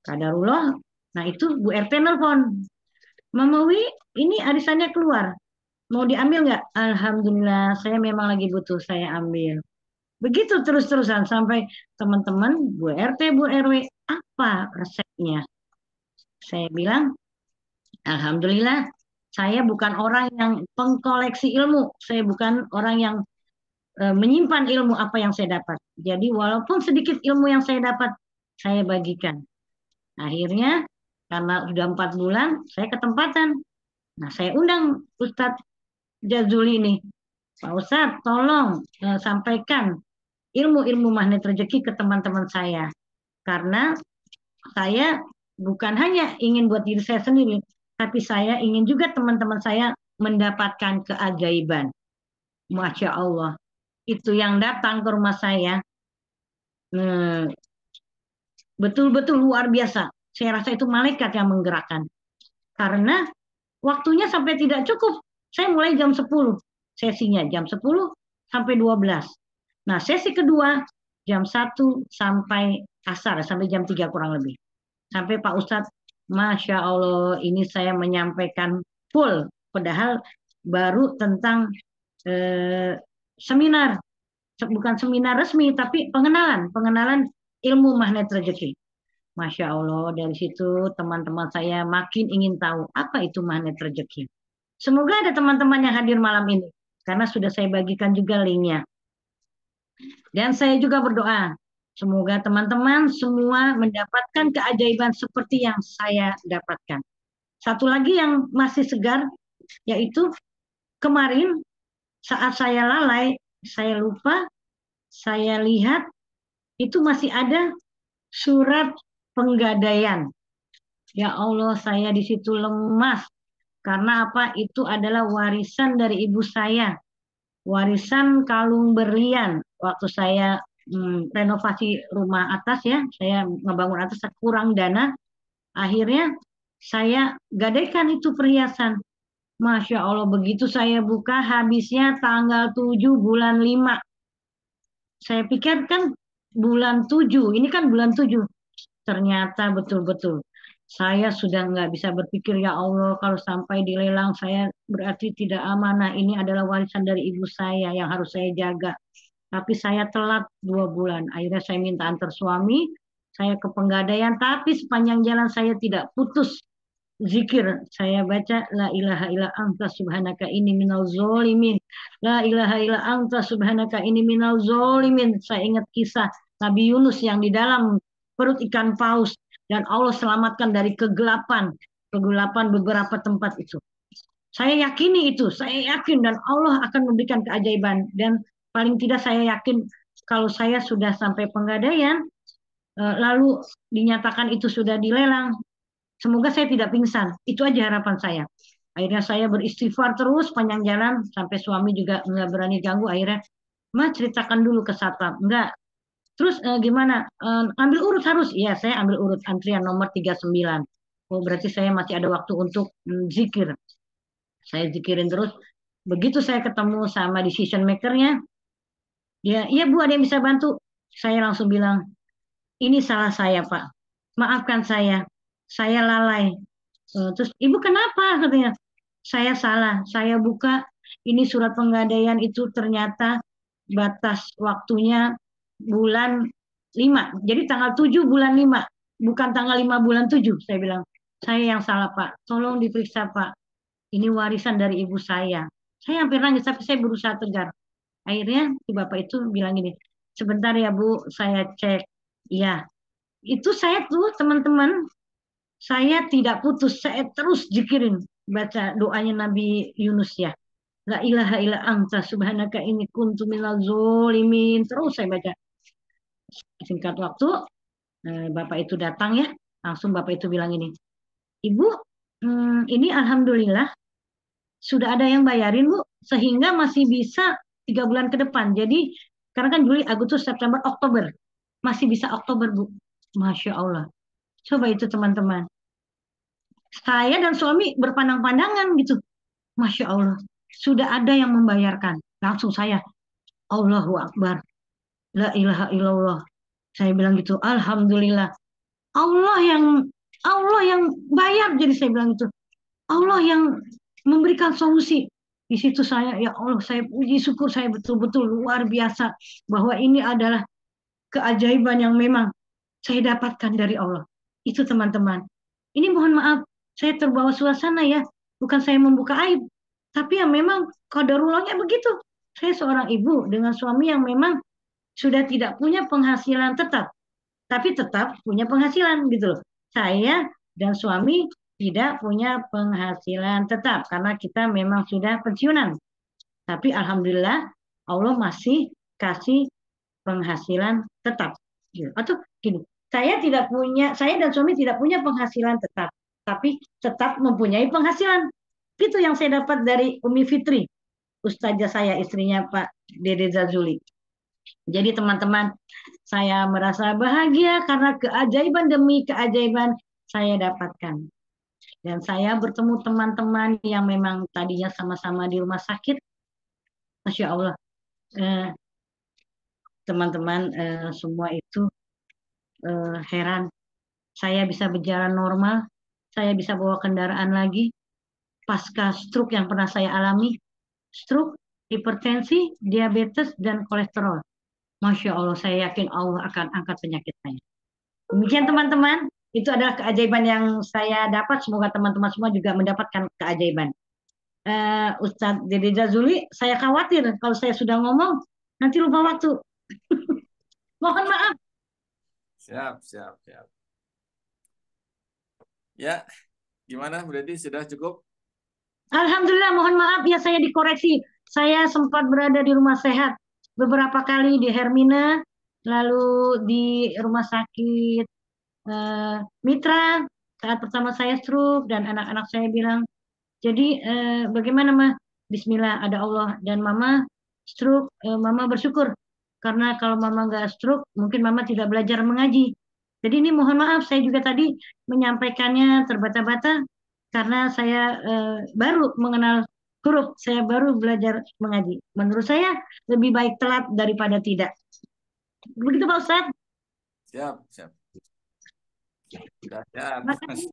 C: Qadarullah. Nah itu Bu RT nelpon. Mama Wi, ini arisannya keluar. Mau diambil nggak? Alhamdulillah, saya memang lagi butuh, saya ambil. Begitu terus-terusan sampai teman-teman, Bu RT, Bu RW, apa resepnya? Saya bilang, Alhamdulillah, saya bukan orang yang pengkoleksi ilmu. Saya bukan orang yang menyimpan ilmu apa yang saya dapat. Jadi walaupun sedikit ilmu yang saya dapat, saya bagikan. Akhirnya, karena sudah 4 bulan, saya ketempatan. Nah, saya undang Ustadz Jazuli ini. Pak Ustadz, tolong sampaikan ilmu-ilmu magnet rezeki ke teman-teman saya. Karena saya bukan hanya ingin buat diri saya sendiri, tapi saya ingin juga teman-teman saya mendapatkan keajaiban. Masya Allah. Itu yang datang ke rumah saya, betul-betul luar biasa. Saya rasa itu malaikat yang menggerakkan. Karena waktunya sampai tidak cukup. Saya mulai jam 10. Sesinya jam 10 sampai 12. Nah, sesi kedua jam 1 sampai asar, sampai jam 3 kurang lebih. Sampai Pak Ustadz, Masya Allah, ini saya menyampaikan full. Padahal baru tentang seminar. Bukan seminar resmi, tapi pengenalan ilmu magnet rezeki. Masya Allah, dari situ teman-teman saya makin ingin tahu apa itu magnet rezeki. Semoga ada teman-teman yang hadir malam ini, karena sudah saya bagikan juga linknya. Dan saya juga berdoa, semoga teman-teman semua mendapatkan keajaiban seperti yang saya dapatkan. Satu lagi yang masih segar, yaitu kemarin saat saya lalai, saya lupa, saya lihat itu masih ada surat penggadaian. Ya Allah, saya di situ lemas. Karena apa? Itu adalah warisan dari ibu saya. Warisan kalung berlian. Waktu saya renovasi rumah atas ya, saya ngebangun atas kurang dana. Akhirnya saya gadaikan itu perhiasan. Masya Allah, begitu saya buka habisnya tanggal 7 bulan 5. Saya pikir kan bulan 7, ini kan bulan 7. Ternyata betul-betul saya sudah nggak bisa berpikir, ya Allah, kalau sampai dilelang saya berarti tidak amanah. Ini adalah warisan dari ibu saya yang harus saya jaga. Tapi saya telat 2 bulan. Akhirnya saya minta antar suami, saya ke penggadaian, tapi sepanjang jalan saya tidak putus zikir. Saya baca la ilaha illa anta subhanaka inni minal zolimin. La ilaha illa anta subhanaka inni minal zolimin. Saya ingat kisah Nabi Yunus yang di dalam perut ikan paus dan Allah selamatkan dari kegelapan beberapa tempat itu. Saya yakini itu, saya yakin dan Allah akan memberikan keajaiban. Dan paling tidak saya yakin kalau saya sudah sampai Pegadaian, lalu dinyatakan itu sudah dilelang, semoga saya tidak pingsan. Itu aja harapan saya. Akhirnya saya beristighfar terus panjang jalan, sampai suami juga nggak berani ganggu. Akhirnya, Ma ceritakan dulu ke satpam. Enggak. Terus gimana? Ambil urut harus? Iya, saya ambil urut antrian nomor 39. Oh, berarti saya masih ada waktu untuk zikir. Saya zikirin terus. Begitu saya ketemu sama decision maker-nya, dia, iya Bu, ada yang bisa bantu. Saya langsung bilang, ini salah saya Pak. Maafkan saya lalai. Terus, Ibu kenapa? Katanya, saya salah. Saya buka, ini surat Pegadaian itu ternyata batas waktunya bulan 5. Jadi tanggal 7 bulan 5. Bukan tanggal 5 bulan 7. Saya bilang, saya yang salah Pak. Tolong diperiksa Pak. Ini warisan dari ibu saya. Saya hampir nangis, tapi saya berusaha tegar. Akhirnya si bapak itu bilang gini, sebentar ya Bu, saya cek. Iya, itu saya tuh teman-teman, saya tidak putus, saya terus zikirin. Baca doanya Nabi Yunus ya. La ilaha illa anta subhanaka inni kuntu minal zolimin. Terus saya baca. Singkat waktu, bapak itu datang ya. Langsung bapak itu bilang ini, Ibu, ini alhamdulillah sudah ada yang bayarin Bu, sehingga masih bisa 3 bulan ke depan. Jadi karena kan Juli, Agustus, September, Oktober, masih bisa Oktober Bu. Masya Allah. Coba itu teman-teman. Saya dan suami berpandang-pandangan gitu. Masya Allah. Sudah ada yang membayarkan. Langsung saya, Allahu Akbar. La ilaha illallah. Saya bilang gitu, Alhamdulillah. Allah yang Allah yang bayar. Jadi saya bilang itu, Allah yang memberikan solusi. Di situ saya, ya Allah, saya puji syukur, saya betul-betul luar biasa bahwa ini adalah keajaiban yang memang saya dapatkan dari Allah. Itu teman-teman. Ini mohon maaf, saya terbawa suasana ya. Bukan saya membuka aib, tapi yang memang qadarullahnya begitu. Saya seorang ibu dengan suami yang memang sudah tidak punya penghasilan tetap, tapi tetap punya penghasilan gitu loh. Saya dan suami tidak punya penghasilan tetap karena kita memang sudah pensiunan. Tapi alhamdulillah Allah masih kasih penghasilan tetap. Atau gini, saya dan suami tidak punya penghasilan tetap, tapi tetap mempunyai penghasilan. Itu yang saya dapat dari Umi Fitri, ustazah saya, istrinya Pak Dede Zazuli. Jadi teman-teman, saya merasa bahagia karena keajaiban demi keajaiban saya dapatkan. Dan saya bertemu teman-teman yang memang tadinya sama-sama di rumah sakit. Masya Allah, teman-teman semua itu heran. Saya bisa berjalan normal, saya bisa bawa kendaraan lagi. Pasca stroke yang pernah saya alami, stroke, hipertensi, diabetes, dan kolesterol. Masya Allah, saya yakin Allah akan angkat penyakit saya. Demikian teman-teman, itu adalah keajaiban yang saya dapat. Semoga teman-teman semua juga mendapatkan keajaiban. Ustadz Dede Zazuli, saya khawatir kalau saya sudah ngomong, nanti lupa waktu. Mohon maaf.
B: Siap. Ya, gimana? Berarti sudah cukup?
C: Alhamdulillah, mohon maaf ya saya dikoreksi. Saya sempat berada di rumah sehat beberapa kali di Hermina, lalu di rumah sakit Mitra saat pertama saya stroke, dan anak-anak saya bilang, jadi bagaimana Mah? Bismillah, ada Allah, dan Mama stroke, Mama bersyukur karena kalau Mama nggak stroke mungkin Mama tidak belajar mengaji. Jadi ini mohon maaf saya juga tadi menyampaikannya terbata-bata karena saya baru mengenal huruf, saya baru belajar mengaji. Menurut saya lebih baik telat daripada tidak. Begitu Pak Ustadz.
B: Siap. Sudah siap.
C: Makasih.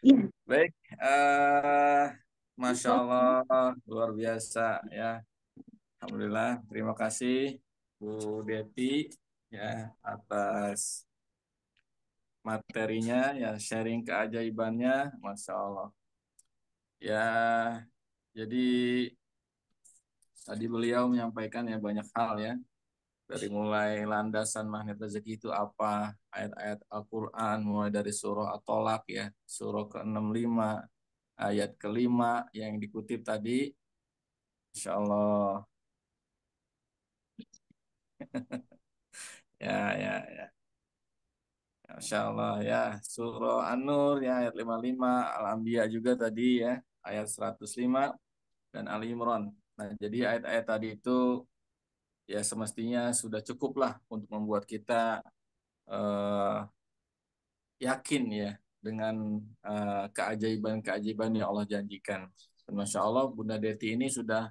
C: Ya.
B: Baik, Masya Allah, luar biasa ya. Alhamdulillah, terima kasih Bu Deti ya atas materinya ya, sharing keajaibannya, Masya Allah. Ya, jadi tadi beliau menyampaikan ya banyak hal ya. Dari mulai landasan magnet rezeki itu apa, ayat-ayat Al-Quran, mulai dari surah At-Tolak ya, surah ke-65, ayat kelima yang dikutip tadi. Insya Allah. Ya, ya, ya. Masya Allah ya. Surah An-Nur ya ayat 55, Al-Anbiya juga tadi ya ayat 105 dan Ali Imran. Nah, jadi ayat-ayat tadi itu ya semestinya sudah cukup lah untuk membuat kita eh, yakin ya dengan keajaiban-keajaiban yang Allah janjikan. Dan Masya Allah Bunda Deti ini sudah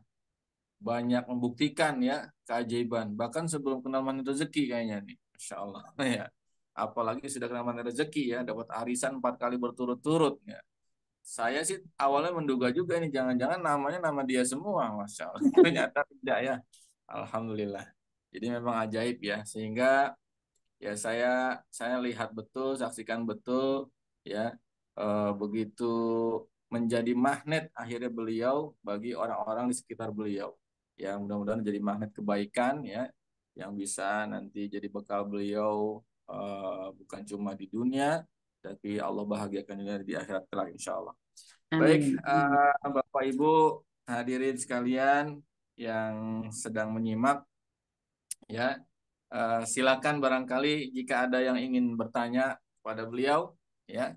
B: banyak membuktikan ya keajaiban. Bahkan sebelum kenal manit rezeki kayaknya nih. Masya Allah ya. Apalagi sudah kenal manit rezeki ya, dapat arisan 4 kali berturut-turut ya. Saya sih awalnya menduga juga ini jangan-jangan namanya nama dia semua, Masya Allah. Ternyata tidak ya. Alhamdulillah. Jadi memang ajaib ya. Sehingga ya saya lihat betul, saksikan betul ya begitu menjadi magnet akhirnya beliau bagi orang-orang di sekitar beliau. Ya mudah-mudahan jadi magnet kebaikan ya yang bisa nanti jadi bekal beliau bukan cuma di dunia tapi Allah bahagiakan juga di akhirat kelak insya Allah. Baik,
C: Amin.
B: Bapak Ibu hadirin sekalian yang sedang menyimak ya. Silakan barangkali jika ada yang ingin bertanya kepada beliau ya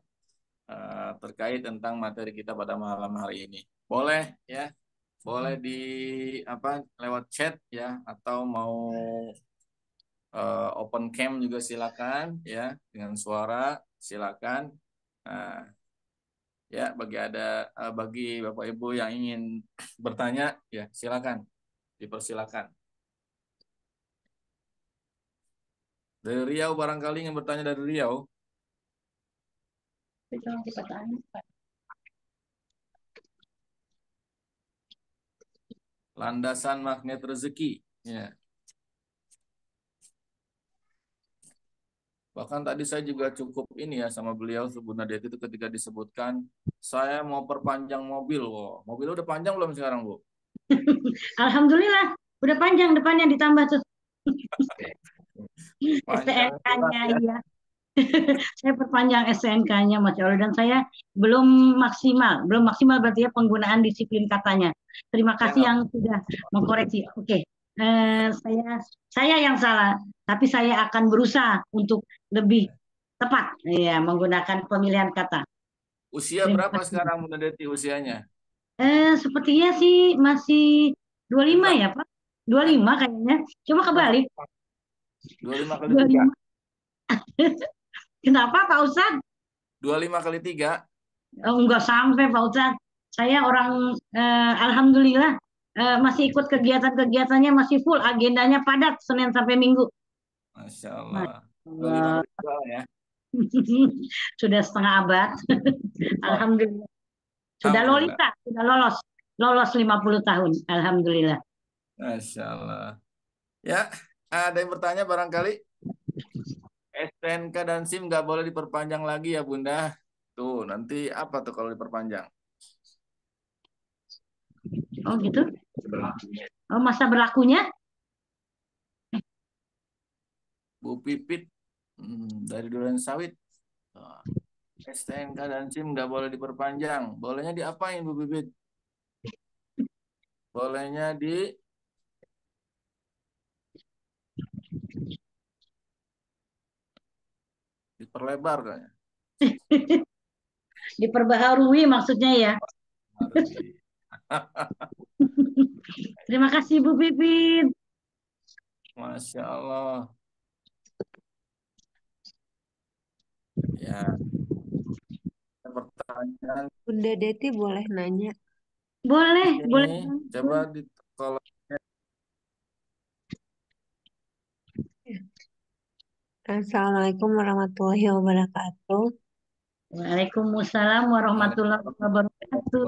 B: terkait tentang materi kita pada malam hari ini. Boleh ya, boleh di lewat chat ya atau mau open cam juga silakan ya dengan suara silakan. Nah, ya bagi Bapak Ibu yang ingin bertanya ya silakan dipersilakan. Dari Riau barangkali ingin bertanya dari Riau. Landasan magnet rezeki ya. Bahkan tadi saya juga cukup ini ya sama beliau Bunda Deti itu ketika disebutkan saya mau perpanjang mobil. Wow. Mobil udah panjang belum sekarang, Bu?
C: Alhamdulillah, udah panjang depannya ditambah tuh
B: Panjang
C: STNK-nya
B: ya.
C: iya. Saya perpanjang STNK-nya Masya Allah dan saya belum maksimal berarti ya penggunaan disiplin katanya. Terima
B: Ya,
C: kasih yang sudah mengkoreksi. Oke. Saya yang salah, tapi saya akan berusaha untuk lebih tepat ya menggunakan pemilihan kata.
B: usia
C: Terima
B: berapa
C: kasih.
B: sekarang Bunda Deti usianya?
C: Sepertinya sih masih 25
B: Genap.
C: ya, Pak. 25 kayaknya. Coba kebalik.
B: 25 kali 3.
C: 25. Kenapa Pak Ustadz?
B: 25 kali 3.
C: Enggak sampai Pak Ustadz. Saya orang alhamdulillah masih ikut kegiatan-kegiatannya masih full, agendanya padat Senin sampai Minggu.
B: Masya
C: Masya
B: Allah. 25
C: Allah.
B: kali 2 ya.
C: Sudah setengah abad. Alhamdulillah. Sudah
B: Alhamdulillah.
C: lolita, sudah lolos 50 tahun. Alhamdulillah.
B: Masya Allah. Ya, ada yang bertanya barangkali? STNK dan SIM nggak boleh diperpanjang lagi ya Bunda. Tuh, nanti apa tuh kalau diperpanjang?
C: Oh gitu? Oh masa berlakunya?
B: Bu Pipit dari Duren Sawit. STNK dan SIM nggak boleh diperpanjang. Bolehnya diapain Bu Pipit? Bolehnya diperlebar kayaknya.
C: Diperbaharui maksudnya ya. Terima kasih Bu Pipin.
B: Masya Allah. Ya. Pertanyaan
E: Bunda Deti boleh nanya?
C: Boleh, boleh.
B: ini coba di kalau
E: Assalamualaikum warahmatullahi wabarakatuh.
C: Waalaikumsalam warahmatullahi wabarakatuh.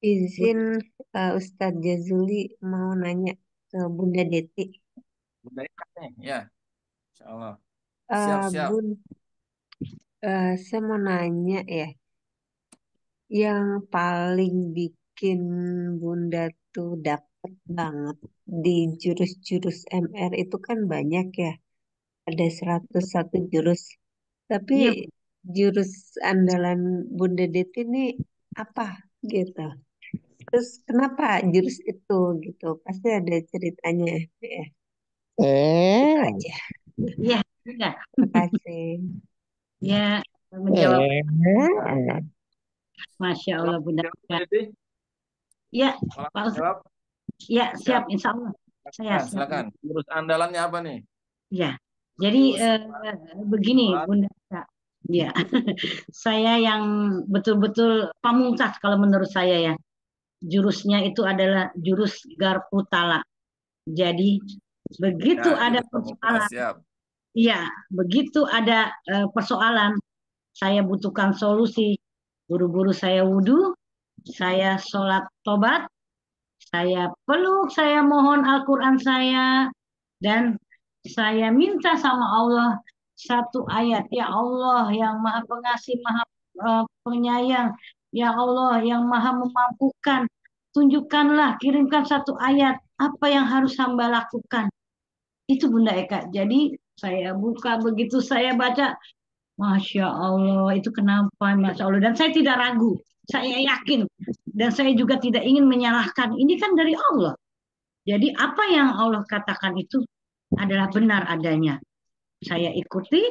E: Izin Ustadz Jazuli mau nanya ke Bunda Deti.
B: Bunda nih, ya. Insya Allah.
E: Eh,
B: Siap-siap.
E: Bun, saya mau nanya ya, yang paling bikin Bunda tuh dapet banget di jurus-jurus MR itu kan banyak ya, ada 101 jurus. Tapi
C: Iya.
E: jurus andalan Bunda Deti ini apa gitu. Terus kenapa jurus itu gitu? Pasti ada ceritanya ya. Itu aja.
C: Iya, enggak.
E: Makasih.
C: Ya, menjawab. Masya Allah, Bunda.
B: Jadi,
C: Ya,
B: malah
C: Pak Ustadz.
B: jawab.
C: Ya, siap,
B: Siap.
C: insya Allah. Saya
B: Silakan,
C: siap.
B: silakan. Jurus andalannya apa nih?
C: Ya, jadi begini,
B: Sholat.
C: Bunda. Ya, saya yang betul-betul pamungkas kalau menurut saya ya. Jurusnya itu adalah jurus Garputala. Jadi begitu
B: Ya,
C: ada
B: jurus pamungkas,
C: persoalan,
B: siap.
C: iya, begitu ada persoalan, saya butuhkan solusi. Buru-buru saya wudhu, saya sholat tobat, saya peluk, saya mohon Al-Quran saya, dan saya minta sama Allah satu ayat. Ya Allah yang maha pengasih, maha penyayang. Ya Allah yang maha memampukan. Tunjukkanlah, kirimkan satu ayat. Apa yang harus hamba lakukan? Itu Bunda Eka. Jadi saya buka, begitu saya baca, Masya Allah, itu kenapa? Masya Allah. Dan saya tidak ragu. Saya yakin. Dan saya juga tidak ingin menyalahkan. Ini kan dari Allah. Jadi apa yang Allah katakan itu adalah benar adanya. Saya ikuti.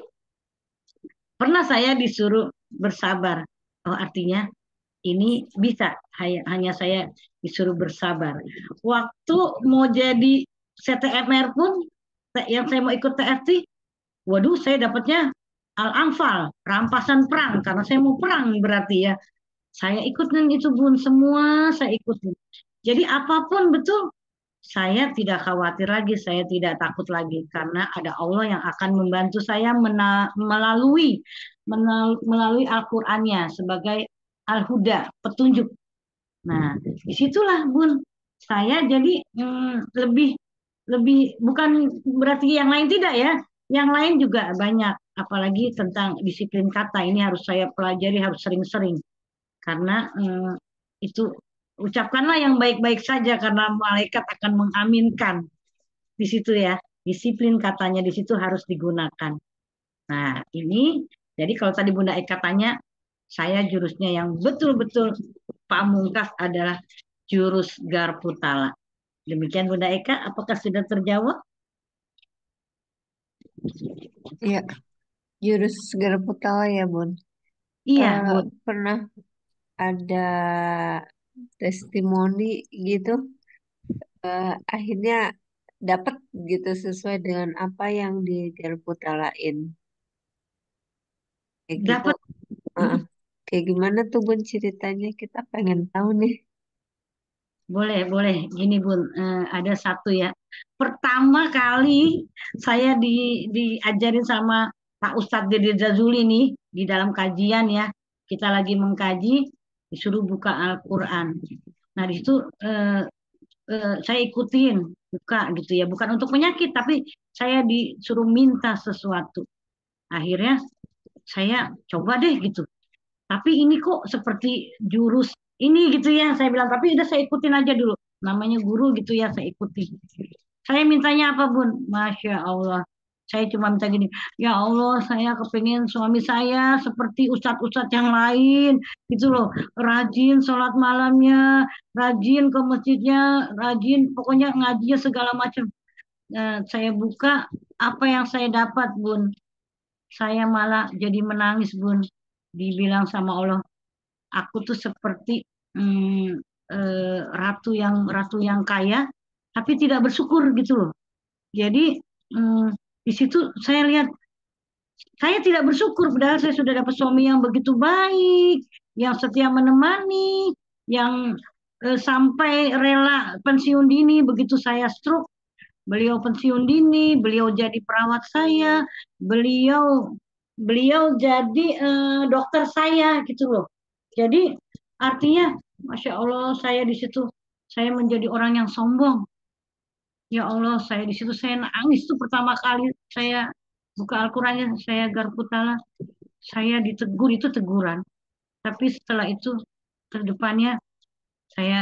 C: Pernah saya disuruh bersabar. Oh, artinya ini bisa. Hanya saya disuruh bersabar. Waktu mau jadi CTMR pun, yang saya mau ikut TFT, waduh, saya dapatnya Al-Anfal, rampasan perang, karena saya mau perang berarti ya. Saya ikutin itu Bun, semua saya ikutin. Jadi apapun betul, saya tidak khawatir lagi, saya tidak takut lagi, karena ada Allah yang akan membantu saya melalui Al-Qur'annya sebagai Al-Huda, petunjuk. Nah, disitulah Bun, saya jadi lebih lebih bukan berarti yang lain tidak ya, yang lain juga banyak, apalagi tentang disiplin kata ini harus saya pelajari, harus sering-sering, karena itu ucapkanlah yang baik-baik saja karena malaikat akan mengaminkan di situ ya, disiplin katanya di situ harus digunakan. Nah ini jadi kalau tadi Bunda Eka tanya, saya jurusnya yang betul-betul pamungkas adalah jurus Garputala. Demikian Bunda Eka, apakah sudah terjawab?
E: Iya, jurus Garputala ya Bun.
C: Iya, Bun.
E: Pernah ada testimoni gitu, akhirnya dapat gitu sesuai dengan apa yang digarputalain. Kayak gitu.
C: Dapat.
E: Kayak gimana tuh Bun ceritanya? Kita pengen tahu nih.
C: Boleh. Gini Bun, ada satu ya. Pertama kali saya diajarin sama Pak Ustadz Dede Zazuli nih di dalam kajian ya. Kita lagi mengkaji, disuruh buka Al-Quran. Nah di situ saya ikutin buka gitu ya. Bukan untuk penyakit, tapi saya disuruh minta sesuatu. Akhirnya saya coba deh gitu. Tapi ini kok seperti jurus ini gitu ya, saya bilang, tapi udah saya ikutin aja dulu. Namanya guru gitu ya, saya ikuti. Saya mintanya apa Bun? Masya Allah. Saya cuma minta gini, ya Allah saya kepingin suami saya seperti ustadz-ustadz yang lain gitu loh. Rajin sholat malamnya, rajin ke masjidnya, rajin pokoknya ngajinya segala macam. Saya buka, apa yang saya dapat Bun? Saya malah jadi menangis Bun. Dibilang sama Allah, aku tuh seperti ratu yang kaya, tapi tidak bersyukur gitu loh. Jadi di situ saya lihat saya tidak bersyukur, padahal saya sudah dapat suami yang begitu baik, yang setia menemani, yang sampai rela pensiun dini begitu saya stroke. Beliau pensiun dini, beliau jadi perawat saya, beliau jadi dokter saya gitu loh. Jadi artinya, Masya Allah, saya di situ saya menjadi orang yang sombong. Ya Allah, saya di situ saya nangis tuh pertama kali saya buka Al-Qur'annya, saya Garputala, saya ditegur itu teguran. Tapi setelah itu ke depannya saya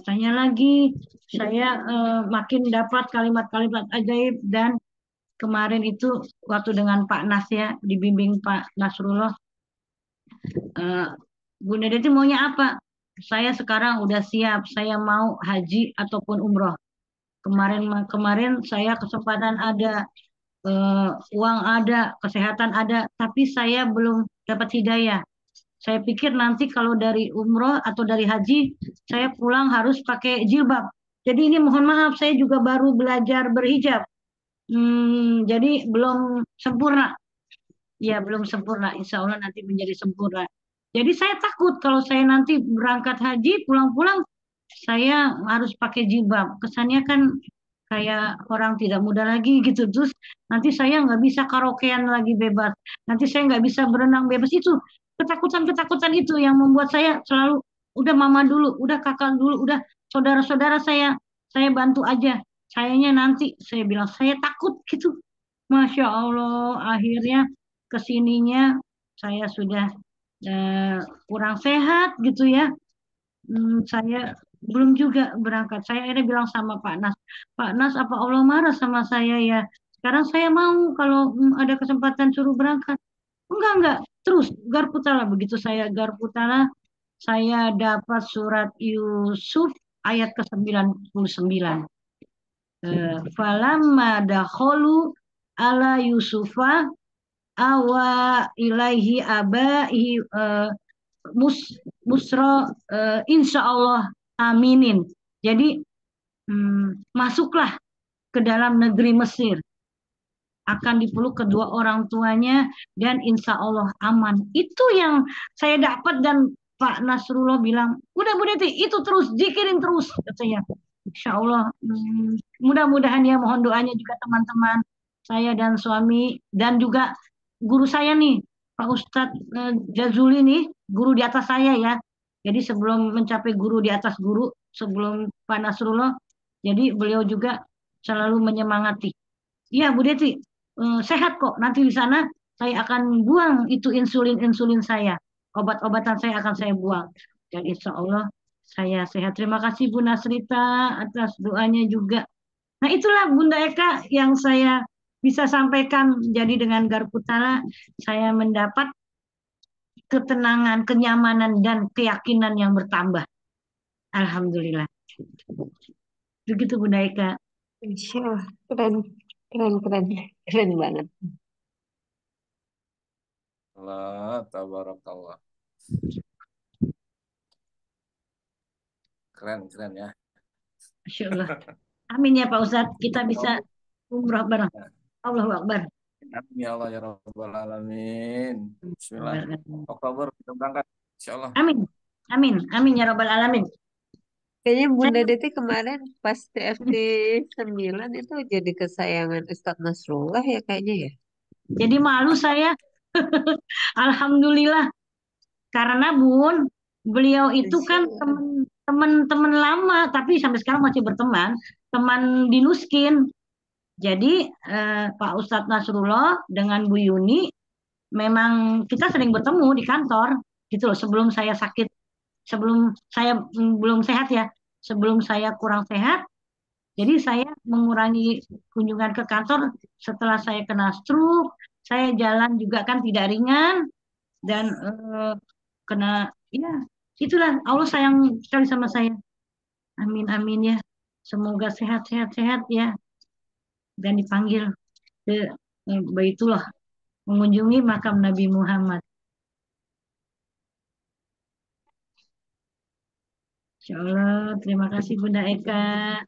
C: tanya lagi, saya makin dapat kalimat-kalimat ajaib, dan kemarin itu waktu dengan Pak Nas ya, dibimbing Pak Nasrullah, Eh, Bunda Deti maunya apa? Saya sekarang udah siap, saya mau haji ataupun umroh. Kemarin saya kesempatan ada, uang ada, kesehatan ada, tapi saya belum dapat hidayah. Saya pikir nanti kalau dari umroh atau dari haji, saya pulang harus pakai jilbab. Jadi ini mohon maaf, saya juga baru belajar berhijab. Jadi belum sempurna. Ya, belum sempurna. Insya Allah nanti menjadi sempurna. Jadi saya takut kalau saya nanti berangkat haji, pulang-pulang, saya harus pakai jilbab. Kesannya kan kayak orang tidak muda lagi gitu. Terus nanti saya nggak bisa karaokean lagi bebas. Nanti saya nggak bisa berenang bebas. Itu ketakutan-ketakutan itu yang membuat saya selalu, udah mama dulu, udah kakak dulu, udah saudara-saudara saya bantu aja. Sayanya nanti saya bilang saya takut gitu. Masya Allah, akhirnya kesininya saya sudah eh, kurang sehat gitu ya. Saya belum juga berangkat. Saya akhirnya bilang sama Pak Nas, apa Allah marah sama saya ya? Sekarang saya mau kalau ada kesempatan suruh berangkat. Enggak. Terus Garputala, begitu saya Garputala, saya dapat surat Yusuf ayat ke-99. Falamma dakholu ala Yusufa awa ilaihi abaihi mus musra, insya Allah aminin. Jadi masuklah ke dalam negeri Mesir, akan dipeluk kedua orang tuanya dan insya Allah aman. Itu yang saya dapat, dan Pak Nasrullah bilang, udah Bu Deti, itu terus zikirin terus katanya. Insya Allah, mudah-mudahan ya, mohon doanya juga teman-teman saya dan suami dan juga guru saya nih, Pak Ustadz Jazuli nih, guru di atas saya ya. Jadi sebelum mencapai guru di atas guru, sebelum Pak Nasrullah, jadi beliau juga selalu menyemangati. Iya Bu Deti, sehat kok. Nanti di sana saya akan buang itu insulin saya. Obat-obatan saya akan saya buang. Dan insya Allah saya sehat. Terima kasih Bu Nasrita atas doanya juga. Nah itulah Bunda Eka yang saya bisa sampaikan. Jadi dengan Garputala saya mendapat ketenangan, kenyamanan, dan keyakinan yang bertambah. Alhamdulillah. Begitu Bunda Eka.
E: Insya Allah. Keren banget.
B: Allah, tabarakallah. Keren ya.
C: Masya Allah. Amin ya Pak Ustadz. Kita bisa umrah bareng. Allahu Akbar.
B: Amin ya Allah ya Rabbal Alamin. Bismillah. Oktober kita berangkat. Insya Allah.
C: Amin ya Rabbal Alamin.
E: Kayaknya Bunda Deti kemarin pas TFT 9 itu jadi kesayangan Ustadz Nasrullah ya kayaknya ya.
C: Jadi malu saya. Alhamdulillah. Karena Bun, beliau itu kan teman-teman lama, tapi sampai sekarang masih berteman, teman di Nuskin. Jadi Pak Ustadz Nasrullah dengan Bu Yuni memang kita sering bertemu di kantor gitu loh, sebelum saya sakit, sebelum saya belum sehat ya, sebelum saya kurang sehat. Jadi saya mengurangi kunjungan ke kantor setelah saya kena stroke. Saya jalan juga kan tidak ringan dan kena, ya itulah, Allah sayang sekali sama saya. Amin ya. Semoga sehat ya, dan dipanggil ke Baitullah, mengunjungi makam Nabi Muhammad. Insya Allah, terima kasih Bunda Eka.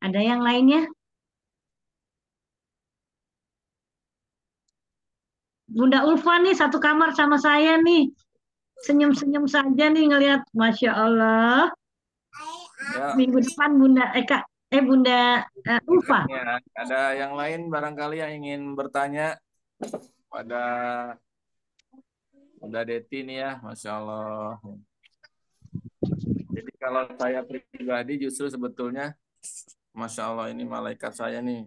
C: Ada yang lainnya? Bunda Ulfa nih satu kamar sama saya nih. Senyum-senyum saja nih ngelihat. Masya Allah.
B: Ya.
C: Minggu depan Bunda Eka, Bunda Ulfa.
B: Ya, ada yang lain barangkali yang ingin bertanya pada Bunda Deti nih ya, Masya Allah. Jadi kalau saya pribadi justru sebetulnya, Masya Allah, ini malaikat saya nih,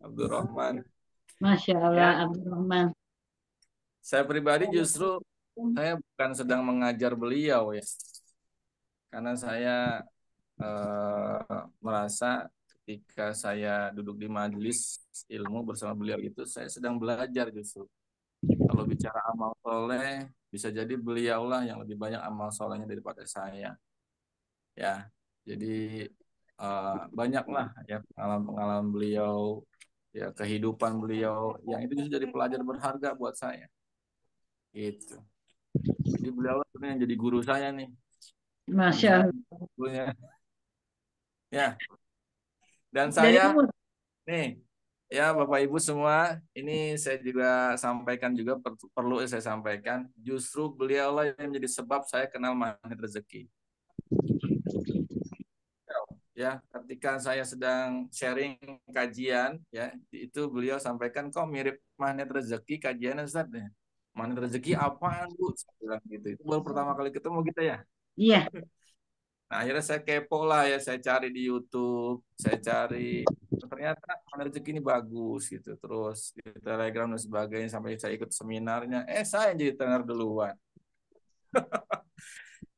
B: Abdurrahman.
C: Masya Allah, ya. Abdurrahman.
B: Saya pribadi justru saya bukan sedang mengajar beliau ya, karena saya merasa ketika saya duduk di majelis ilmu bersama beliau itu saya sedang belajar justru. Kalau bicara amal soleh, bisa jadi beliaulah yang lebih banyak amal solehnya daripada saya. Ya, jadi banyaklah ya pengalaman-pengalaman beliau, ya kehidupan beliau, yang itu justru jadi pelajar berharga buat saya. Gitu. Jadi beliau sebenarnya yang jadi guru saya nih.
C: Masya Allah.
B: Gurunya. Ya. Dan
C: Dari
B: saya
C: umur.
B: nih, ya Bapak Ibu semua, ini saya juga sampaikan juga perlu saya sampaikan, justru beliaulah yang menjadi sebab saya kenal magnet rezeki. Ya, ketika saya sedang sharing kajian, ya itu beliau sampaikan, kok mirip magnet rezeki kajian Ustaz ya. Magnet rezeki apaan Bu? Saya bilang gitu. Itu baru pertama kali ketemu kita ya.
C: Iya.
B: Nah, akhirnya saya kepo lah ya, saya cari di YouTube, saya cari ternyata magnet rezeki ini bagus gitu. Terus di Telegram dan sebagainya sampai saya ikut seminarnya, saya yang jadi trainer duluan.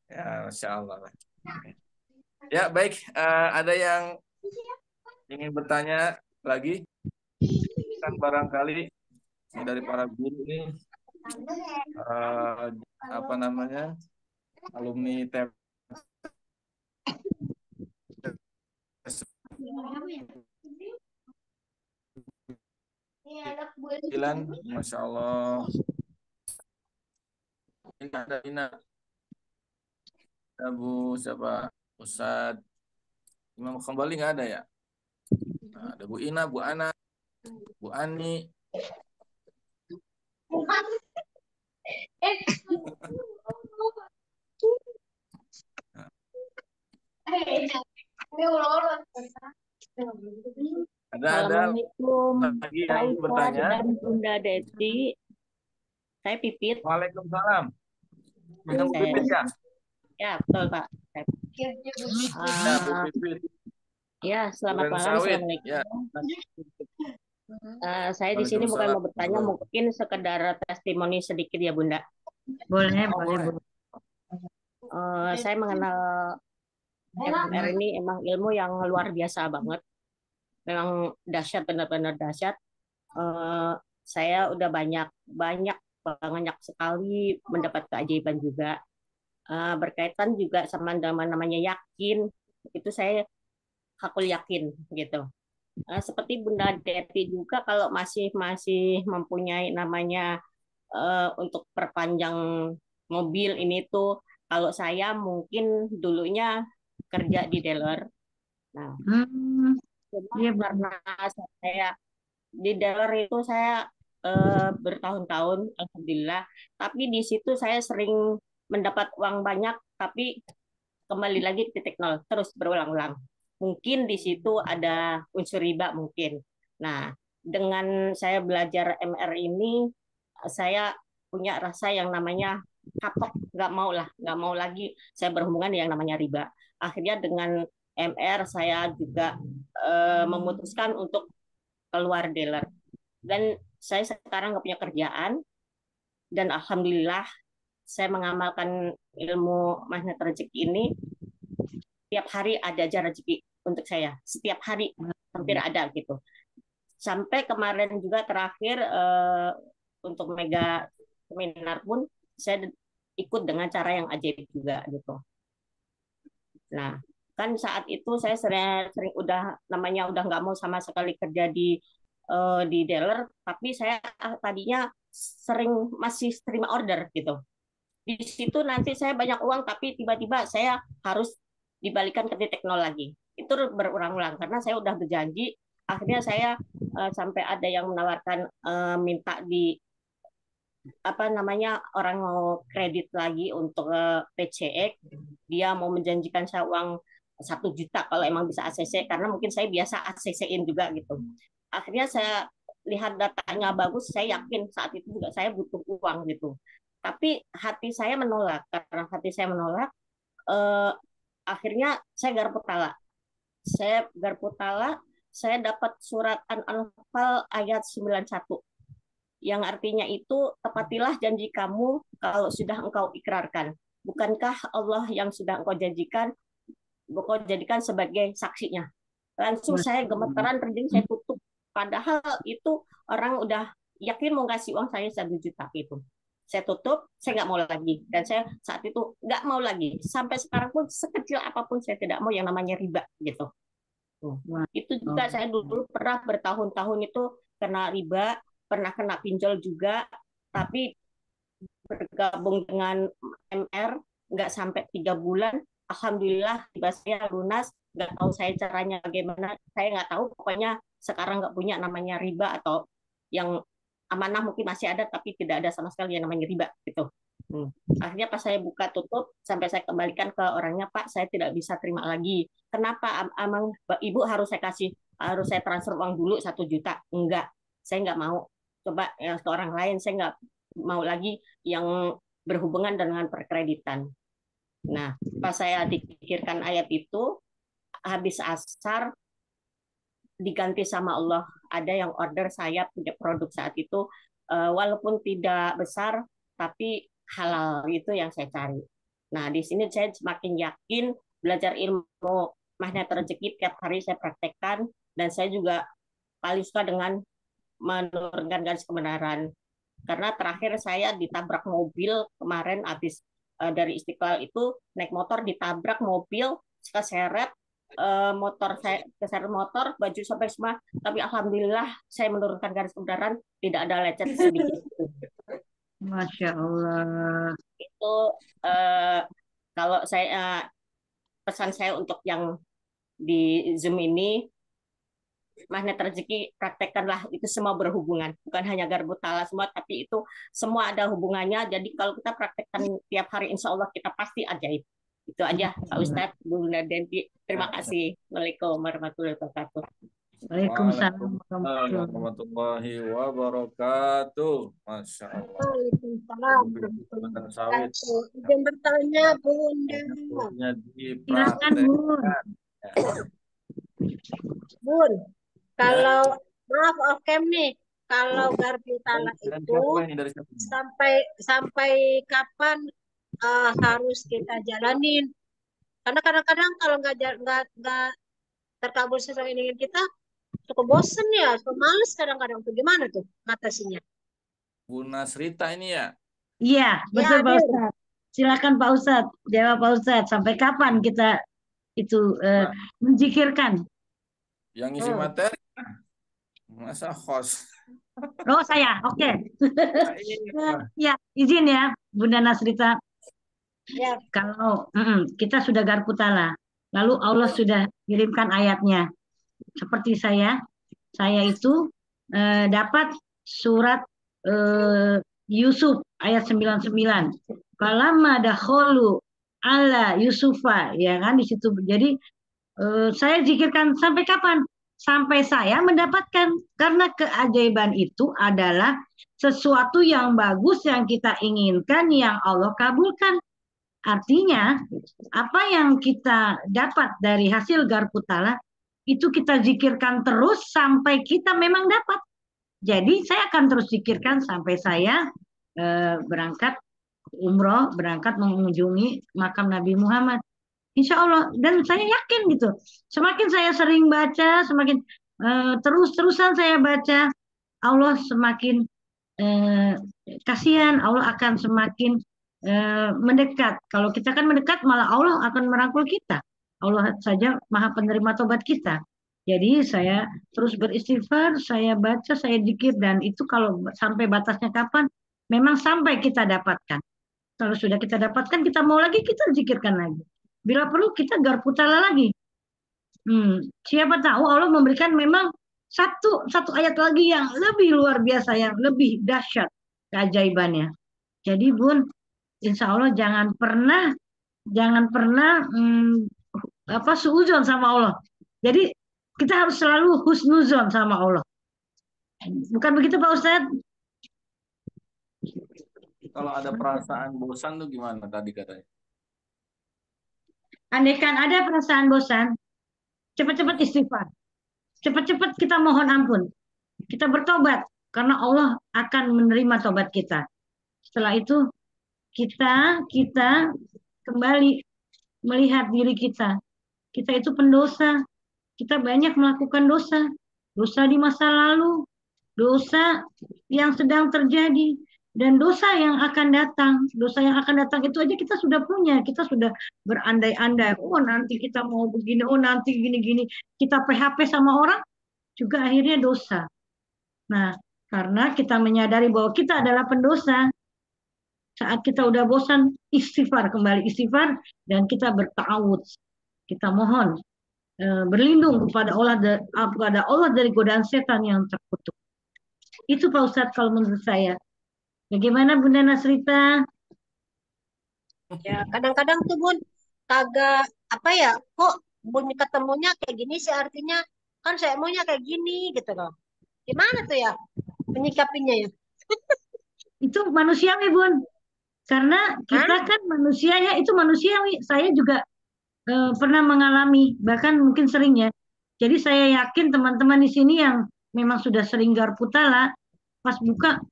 B: Ya, Masya Allah lah. Ya, baik. Ada yang ingin bertanya lagi? Kan barangkali ini dari para guru ini apa namanya alumni TEP 9, Masya Allah. Ini ada Ina, ada Bu siapa? Ustadz Imam kembali nggak ada ya? Nah, ada Bu Ina, Bu Ana, Bu Ani.
I: Assalamualaikum
B: lagi
I: Pak
B: yang
I: Ustadz
B: bertanya?
I: dan Bunda Deti. Saya Pipit.
B: Waalaikumsalam. Dengan Bu Pipit ya?
I: Ya, betul Pak.
B: Ya, Bu Pipit.
I: Ya, selamat
B: Duren
I: malam.
B: Sawit.
I: Assalamualaikum.
B: Ya.
I: Saya di sini bukan mau bertanya,
B: Waalaikumsalam.
I: mungkin sekedar testimoni sedikit ya Bunda.
C: Boleh,
B: boleh.
I: Saya mengenal MR ini emang ilmu yang luar biasa banget. Memang dahsyat, benar-benar dahsyat. Saya udah banyak sekali mendapat keajaiban juga. Berkaitan juga sama namanya yakin, itu saya hakul yakin gitu. Seperti Bunda Deti juga, kalau masih mempunyai namanya untuk perpanjang mobil ini tuh, kalau saya mungkin dulunya kerja di dealer. Nah, karena saya di dealer itu saya bertahun-tahun, alhamdulillah. Tapi di situ saya sering mendapat uang banyak, tapi kembali lagi ke titik nol, terus berulang-ulang. Mungkin di situ ada unsur riba mungkin. Nah, dengan saya belajar MR ini, saya punya rasa yang namanya kapok, nggak mau lagi saya berhubungan yang namanya riba. Akhirnya dengan MR saya juga memutuskan untuk keluar dealer. Dan saya sekarang nggak punya kerjaan, dan alhamdulillah saya mengamalkan ilmu magnet rezeki ini. Setiap hari ada aja rezeki untuk saya, setiap hari hampir ada gitu. Sampai kemarin juga terakhir untuk mega seminar pun saya ikut dengan cara yang ajaib juga gitu. Nah, kan saat itu saya sering udah nggak mau sama sekali kerja di dealer, tapi saya tadinya masih terima order gitu. Di situ nanti saya banyak uang, tapi tiba-tiba saya harus dibalikan ke titik nol lagi. Itu berulang-ulang karena saya udah berjanji. Akhirnya saya sampai ada yang menawarkan minta di orang mau kredit lagi untuk PCX. Dia mau menjanjikan saya uang 1 juta kalau emang bisa ACC, karena mungkin saya biasa ACC-in juga gitu. Akhirnya saya lihat datanya bagus, saya yakin saat itu juga saya butuh uang gitu. Tapi hati saya menolak, karena hati saya menolak, akhirnya saya garpu tala. Saya dapat surat An-Anfal ayat 91, yang artinya itu, tepatilah janji kamu kalau sudah engkau ikrarkan. Bukankah Allah yang sudah engkau jadikan sebagai saksinya? Langsung saya gemeteran, saya tutup. Padahal itu orang udah yakin mau kasih uang saya 1 juta itu. Saya tutup, saya nggak mau lagi. Dan saya saat itu nggak mau lagi. Sampai sekarang pun sekecil apapun saya tidak mau yang namanya riba gitu. Itu juga saya dulu pernah bertahun-tahun itu kena riba, pernah kena pinjol juga, tapi bergabung dengan MR nggak sampai 3 bulan, alhamdulillah tiba saya lunas. Nggak tahu saya caranya bagaimana, saya nggak tahu. Pokoknya sekarang nggak punya namanya riba, atau yang amanah mungkin masih ada, tapi tidak ada sama sekali yang namanya riba gitu. Akhirnya pas saya buka tutup, sampai saya kembalikan ke orangnya, Pak, saya tidak bisa terima lagi. Kenapa? Emang Ibu harus saya transfer uang dulu 1 juta? Enggak, saya nggak mau. Coba ke orang lain, saya nggak mau lagi yang berhubungan dengan perkreditan. Nah, pas saya dipikirkan ayat itu, habis asar diganti sama Allah. Ada yang order saya punya produk saat itu, walaupun tidak besar, tapi halal, itu yang saya cari. Nah, di sini saya semakin yakin belajar ilmu magnet rezeki, tiap hari saya praktekkan, dan saya juga paling suka dengan menurunkan garis kebenaran. Karena terakhir saya ditabrak mobil kemarin, habis dari Istiqlal itu naik motor, ditabrak mobil, keseret motor, saya keseret motor, baju sampai semua, tapi alhamdulillah saya menurunkan garis kebenaran, tidak ada lecet sedikit.
C: Masya Allah.
I: Itu kalau saya pesan saya untuk yang di Zoom ini, magnet rezeki, praktekkanlah, itu semua berhubungan, bukan hanya garbu tala semua, tapi itu semua ada hubungannya. Jadi kalau kita praktekkan tiap hari, insya Allah kita pasti ajaib. Itu aja Pak Ustadz, Bu Nardendi. Terima kasih. Waalaikumsalam warahmatullahi wabarakatuh.
C: Waalaikumsalam
B: warahmatullahi wabarakatuh. Masya Allah.
J: Waalaikumsalam warahmatullahi wabarakatuh. Izin bertanya, Bunda.
C: Silakan, Bun.
J: Bun, kalau maaf off cam nih, kalau garpu tala itu sampai kapan harus kita jalanin? Karena kadang-kadang kalau nggak terkabul sesuai yang ingin kita, suka bosen ya, suka males kadang-kadang tuh. Gimana tuh ngatasinya?
B: Bu Nasrita ini ya?
C: Iya, betul
J: Ya,
C: Pak Ustadz. Silakan Pak Ustadz, jawab Pak Ustadz. Sampai kapan kita itu menjikirkan?
B: Yang isi materi, masa host?
C: Oh, saya, oke. Ya, izin ya, Bunda Nasrita.
J: Ya.
C: Kalau kita sudah garpu tala, lalu Allah sudah kirimkan ayatnya. Seperti saya itu dapat surat Yusuf ayat 99. Falamma dakhulu ala Yusufa, ya kan di situ. Jadi saya zikirkan sampai kapan? Sampai saya mendapatkan. Karena keajaiban itu adalah sesuatu yang bagus yang kita inginkan, yang Allah kabulkan. Artinya, apa yang kita dapat dari hasil garpu tala, itu kita zikirkan terus sampai kita memang dapat. Jadi saya akan terus zikirkan sampai saya berangkat umroh, berangkat mengunjungi makam Nabi Muhammad. Insya Allah, dan saya yakin gitu. Semakin saya sering baca, semakin terus-terusan saya baca, Allah semakin kasihan, Allah akan semakin mendekat. Kalau kita kan mendekat, malah Allah akan merangkul kita. Allah saja maha penerima tobat kita. Jadi saya terus beristighfar, saya baca, saya zikir, dan itu kalau sampai batasnya kapan, memang sampai kita dapatkan. Kalau sudah kita dapatkan, kita mau lagi, kita zikirkan lagi. Bila perlu kita garpu tala lagi. Siapa tahu Allah memberikan memang satu ayat lagi yang lebih luar biasa, yang lebih dahsyat keajaibannya. Jadi Bun, insya Allah jangan pernah suudzon sama Allah. Jadi kita harus selalu husnuzon sama Allah. Bukan begitu Pak Ustadz?
B: Kalau ada perasaan bosan tuh gimana tadi katanya?
C: Andaikan ada perasaan bosan, cepat-cepat istighfar. Cepat-cepat kita mohon ampun. Kita bertobat, karena Allah akan menerima tobat kita. Setelah itu, kita kembali melihat diri kita. Kita itu pendosa. Kita banyak melakukan dosa. Dosa di masa lalu, dosa yang sedang terjadi, dan dosa yang akan datang. Dosa yang akan datang itu aja kita sudah punya, kita sudah berandai-andai, oh nanti kita mau begini, oh nanti gini-gini, kita PHP sama orang, juga akhirnya dosa. Nah, karena kita menyadari bahwa kita adalah pendosa, saat kita udah bosan, istighfar, kembali istighfar, dan kita bertawud. Kita mohon berlindung kepada Allah dari godaan setan yang terkutuk. Itu Pak Ustadz kalau menurut saya. Bagaimana Bunda Nasrita?
J: Ya, kadang-kadang tuh Bun, kagak apa ya, kok Bun ketemunya kayak gini sih, artinya kan saya maunya kayak gini gitu loh. Gimana tuh ya menyikapinya ya?
C: Itu manusiawi Bun. Karena kita kan manusia ya, itu manusiawi. Saya juga pernah mengalami, bahkan mungkin sering ya. Jadi saya yakin teman-teman di sini yang memang sudah sering garputala, pas buka,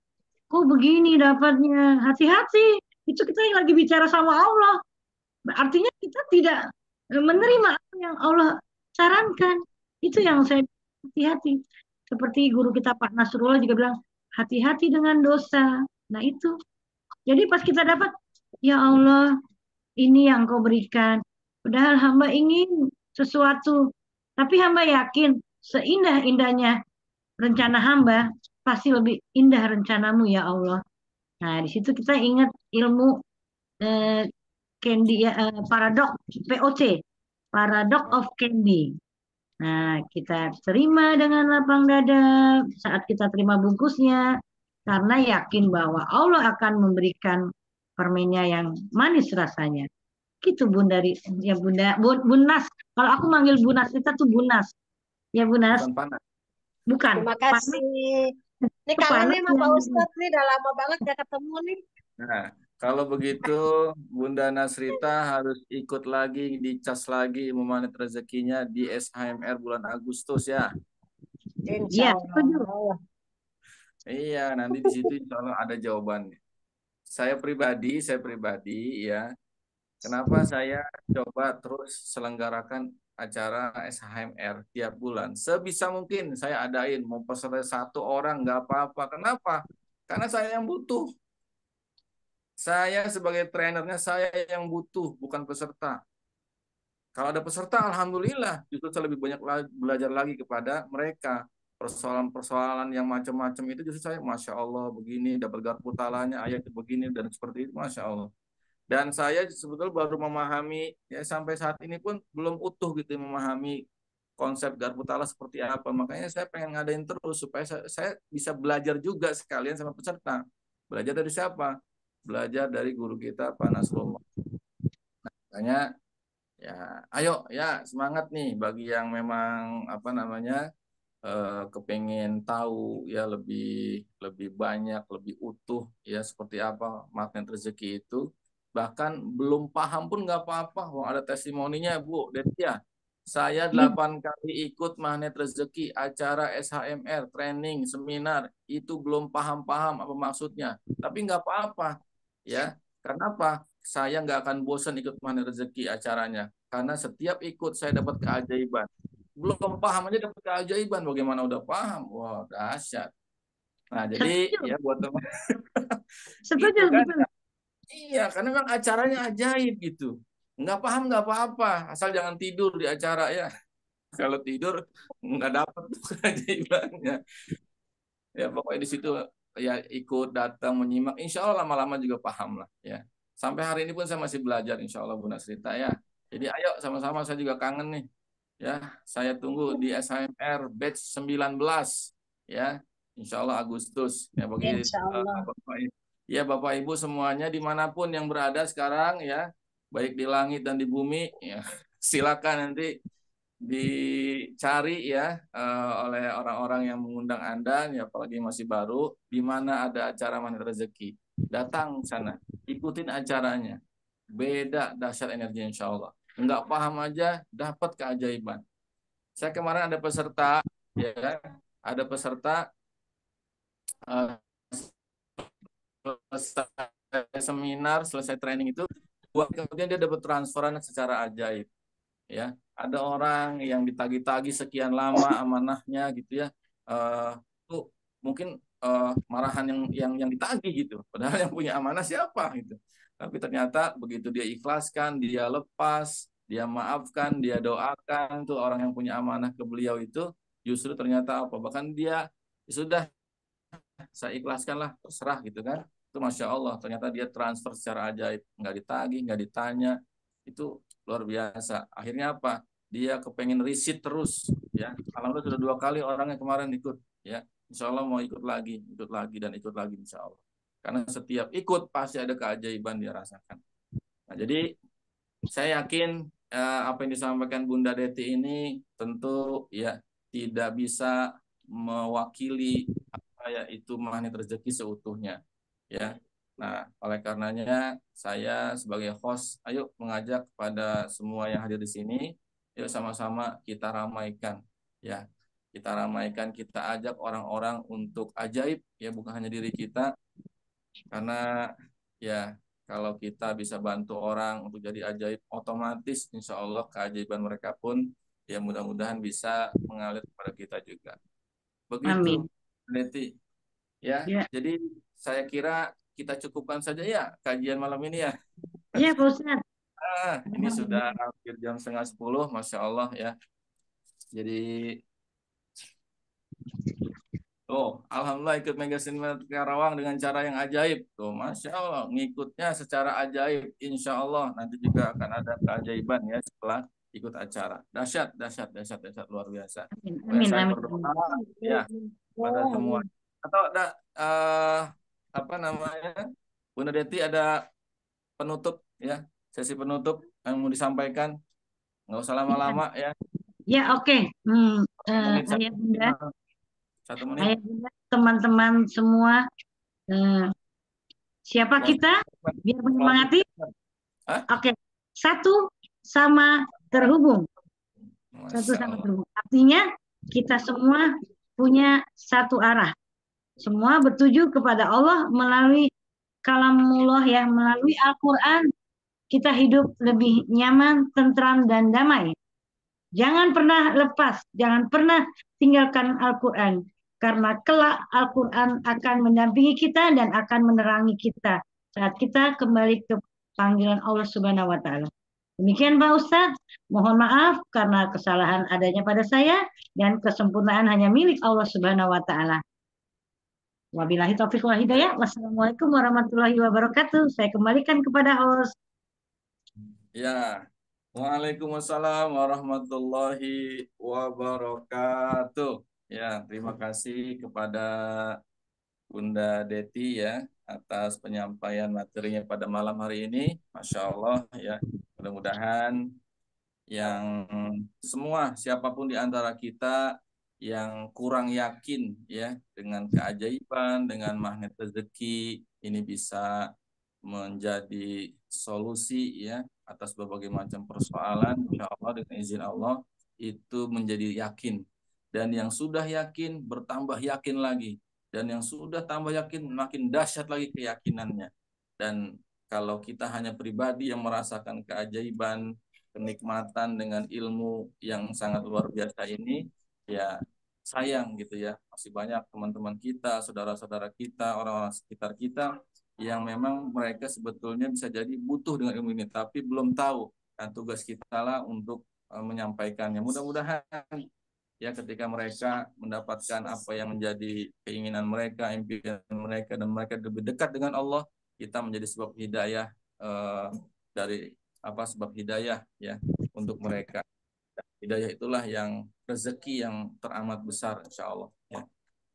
C: kok begini dapatnya, hati-hati. Itu kita yang lagi bicara sama Allah. Artinya kita tidak menerima apa yang Allah sarankan. Itu yang saya hati-hati. Seperti guru kita Pak Nasrullah juga bilang, hati-hati dengan dosa. Nah itu. Jadi pas kita dapat, ya Allah, ini yang kau berikan. Padahal hamba ingin sesuatu. Tapi hamba yakin, seindah-indahnya rencana hamba, pasti lebih indah rencanamu ya Allah. Nah, di situ kita ingat ilmu Candy, paradok POC, paradox of Candy. Nah, kita terima dengan lapang dada saat kita terima bungkusnya, karena yakin bahwa Allah akan memberikan permennya yang manis rasanya. Gitu Bun dari ya Bunda Bunas. Kalau aku manggil Bunas kita tuh Bunas. Ya Bunas.
B: Bukan panas.
C: Bukan.
J: Terima kasih. Ini kangen nih sama Pak Ustadz nih, udah lama banget gak ketemu nih.
B: Nah, kalau begitu Bunda Nasrita harus ikut lagi, dicas lagi Memanet rezekinya di SHMR bulan Agustus ya.
J: Insya Allah.
B: Iya, nanti di situ insya Allah ada jawabannya. Saya pribadi ya, kenapa saya coba terus selenggarakan acara SHMR tiap bulan. Sebisa mungkin saya adain, mau peserta 1 orang nggak apa-apa. Kenapa? Karena saya yang butuh. Saya sebagai trainernya saya yang butuh, bukan peserta. Kalau ada peserta, alhamdulillah, justru saya lebih banyak belajar lagi kepada mereka. Persoalan-persoalan yang macam-macam itu justru saya, Masya Allah, begini, dapat garputalanya, ayat begini, dan seperti itu, Masya Allah. Dan saya sebetulnya baru memahami, ya sampai saat ini pun belum utuh gitu memahami konsep garputala seperti apa. Makanya saya pengen ngadain terus, supaya saya bisa belajar juga sekalian sama peserta. Belajar dari siapa? Belajar dari guru kita Pak Nasrullah. Nah, makanya ya ayo ya semangat nih bagi yang memang kepengen tahu ya lebih banyak, lebih utuh ya seperti apa magnet rezeki itu. Bahkan belum paham pun nggak apa-apa. Ada testimoninya Bu Detia. Saya 8 kali ikut magnet rezeki, acara SHMR, training, seminar, itu belum paham-paham apa maksudnya. Tapi nggak apa-apa. Ya, kenapa? Saya nggak akan bosan ikut magnet rezeki acaranya. Karena setiap ikut saya dapat keajaiban. Belum paham aja dapat keajaiban. Bagaimana udah paham? Wah, dahsyat. Nah, jadi ya buat teman.
C: Setuju,
B: kan, iya, karena memang acaranya ajaib gitu. Nggak paham nggak apa-apa. Asal jangan tidur di acara ya. Kalau tidur nggak dapat keajaibannya. Ya pokoknya di situ ya ikut datang menyimak. Insya Allah lama-lama juga paham lah ya. Sampai hari ini pun saya masih belajar insya Allah Bu Nasrita ya. Jadi ayo sama-sama, saya juga kangen nih. Ya, saya tunggu di SHMR batch 19 ya. Insya Allah Agustus ya bagi Bapak Ibu semuanya dimanapun yang berada sekarang ya, baik di langit dan di bumi ya, silakan nanti dicari ya oleh orang-orang yang mengundang Anda ya, apalagi masih baru, di mana ada acara magnet rezeki. Datang sana, ikutin acaranya. Beda dahsyat energi insya Allah. Enggak paham aja dapat keajaiban. Saya kemarin ada peserta ya, selesai seminar, selesai training itu, kemudian dia dapat transferan secara ajaib. Ya, ada orang yang ditagi-tagi sekian lama amanahnya gitu ya. Tuh mungkin marahan yang ditagih gitu. Padahal yang punya amanah siapa gitu. Tapi ternyata begitu dia ikhlaskan, dia lepas, dia maafkan, dia doakan tuh orang yang punya amanah ke beliau itu, justru ternyata apa? Bahkan dia sudah saya ikhlaskan lah, terserah gitu kan. Itu Masya Allah, ternyata dia transfer secara ajaib, nggak ditagih, nggak ditanya, itu luar biasa. Akhirnya apa? Dia kepengen riset terus, ya. Alhamdulillah sudah 2 kali orang yang kemarin ikut, ya. Insya Allah mau ikut lagi dan ikut lagi Insya Allah. Karena setiap ikut pasti ada keajaiban dia rasakan. Nah, jadi saya yakin apa yang disampaikan Bunda Deti ini tentu ya tidak bisa mewakili itu magnet rezeki seutuhnya, ya. Nah, oleh karenanya saya sebagai host, ayo mengajak kepada semua yang hadir di sini, yuk sama-sama kita ramaikan, ya. Kita ramaikan, kita ajak orang-orang untuk ajaib, ya, bukan hanya diri kita, karena ya kalau kita bisa bantu orang untuk jadi ajaib, otomatis insya Allah keajaiban mereka pun ya mudah-mudahan bisa mengalir kepada kita juga. Begitu,
C: Amin.
B: Leti. Ya,
C: Ya,
B: jadi saya kira kita cukupkan saja ya kajian malam ini ya.
C: ya Pak Ustadz.
B: Ini sudah hampir jam 9:30, Masya Allah ya. Jadi, Alhamdulillah ikut Mega Cinema Karawang dengan cara yang ajaib. Tuh, Masya Allah, ngikutnya secara ajaib. Insya Allah nanti juga akan ada keajaiban ya setelah ikut acara. Dahsyat, dahsyat, dahsyat, dahsyat, luar biasa.
C: Amin,
B: Saya
C: amin.
B: berdoa ya pada semua. Atau ada apa namanya, Bunda Deti ada penutup ya, sesi penutup yang mau disampaikan, nggak usah lama-lama ya.
C: Ya, oke.
B: Menit,
C: Ayah Bunda,
B: 1 menit.
C: Ayah Bunda, teman-teman semua, siapa kita? Biar menyemangati. Oke, satu sama terhubung. Satu sama terhubung. Artinya kita semua punya satu arah. Semua bertuju kepada Allah melalui kalamullah ya, melalui Al-Quran. Kita hidup lebih nyaman, tentram, dan damai. Jangan pernah lepas, jangan pernah tinggalkan Al-Quran. Karena kelak Al-Quran akan mendampingi kita dan akan menerangi kita saat kita kembali ke panggilan Allah Subhanahu wa Ta'ala. Demikian Pak Ustadz, mohon maaf karena kesalahan adanya pada saya dan kesempurnaan hanya milik Allah Subhanahu wa Ta'ala. Wabillahi taufiq wal hidayah. Wassalamualaikum warahmatullahi wabarakatuh. Saya kembalikan kepada host.
B: Ya, Waalaikumsalam warahmatullahi wabarakatuh. Ya, terima kasih kepada Bunda Deti ya atas penyampaian materinya pada malam hari ini. Masya Allah ya. Mudah-mudahan yang semua siapapun di antara kita yang kurang yakin ya dengan keajaiban, dengan magnet rezeki ini bisa menjadi solusi ya atas berbagai macam persoalan. Insya Allah dengan izin Allah itu menjadi yakin, dan yang sudah yakin bertambah yakin lagi, dan yang sudah tambah yakin makin dahsyat lagi keyakinannya. Dan kalau kita hanya pribadi yang merasakan keajaiban, kenikmatan dengan ilmu yang sangat luar biasa ini, ya sayang gitu ya, masih banyak teman-teman kita, saudara-saudara kita, orang-orang sekitar kita yang memang mereka sebetulnya bisa jadi butuh dengan ilmu ini, tapi belum tahu. Dan tugas kita lah untuk menyampaikannya. Mudah-mudahan ya ketika mereka mendapatkan apa yang menjadi keinginan mereka, impian mereka, dan mereka lebih dekat dengan Allah, kita menjadi sebab hidayah dari sebab hidayah ya untuk mereka. Hidayah itulah yang rezeki yang teramat besar insya Allah ya.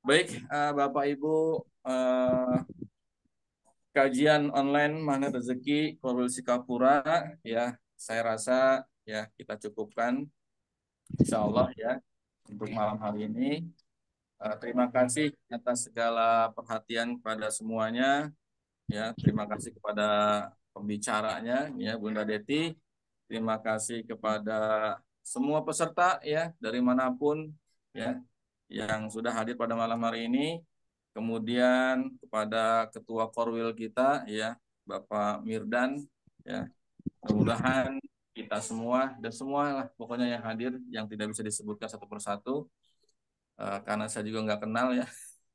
B: Baik, Bapak Ibu, kajian online Magnet Rezeki Provinsi Kapura ya, saya rasa ya kita cukupkan insya Allah ya untuk malam hari ini. Terima kasih atas segala perhatian kepada semuanya ya. Terima kasih kepada pembicaranya ya Bunda Deti. Terima kasih kepada semua peserta ya dari manapun ya yang sudah hadir pada malam hari ini. Kemudian kepada Ketua Korwil kita ya Bapak Mirdan ya. Mudah-mudahan kita semua dan semua lah pokoknya yang hadir yang tidak bisa disebutkan satu persatu karena saya juga nggak kenal ya.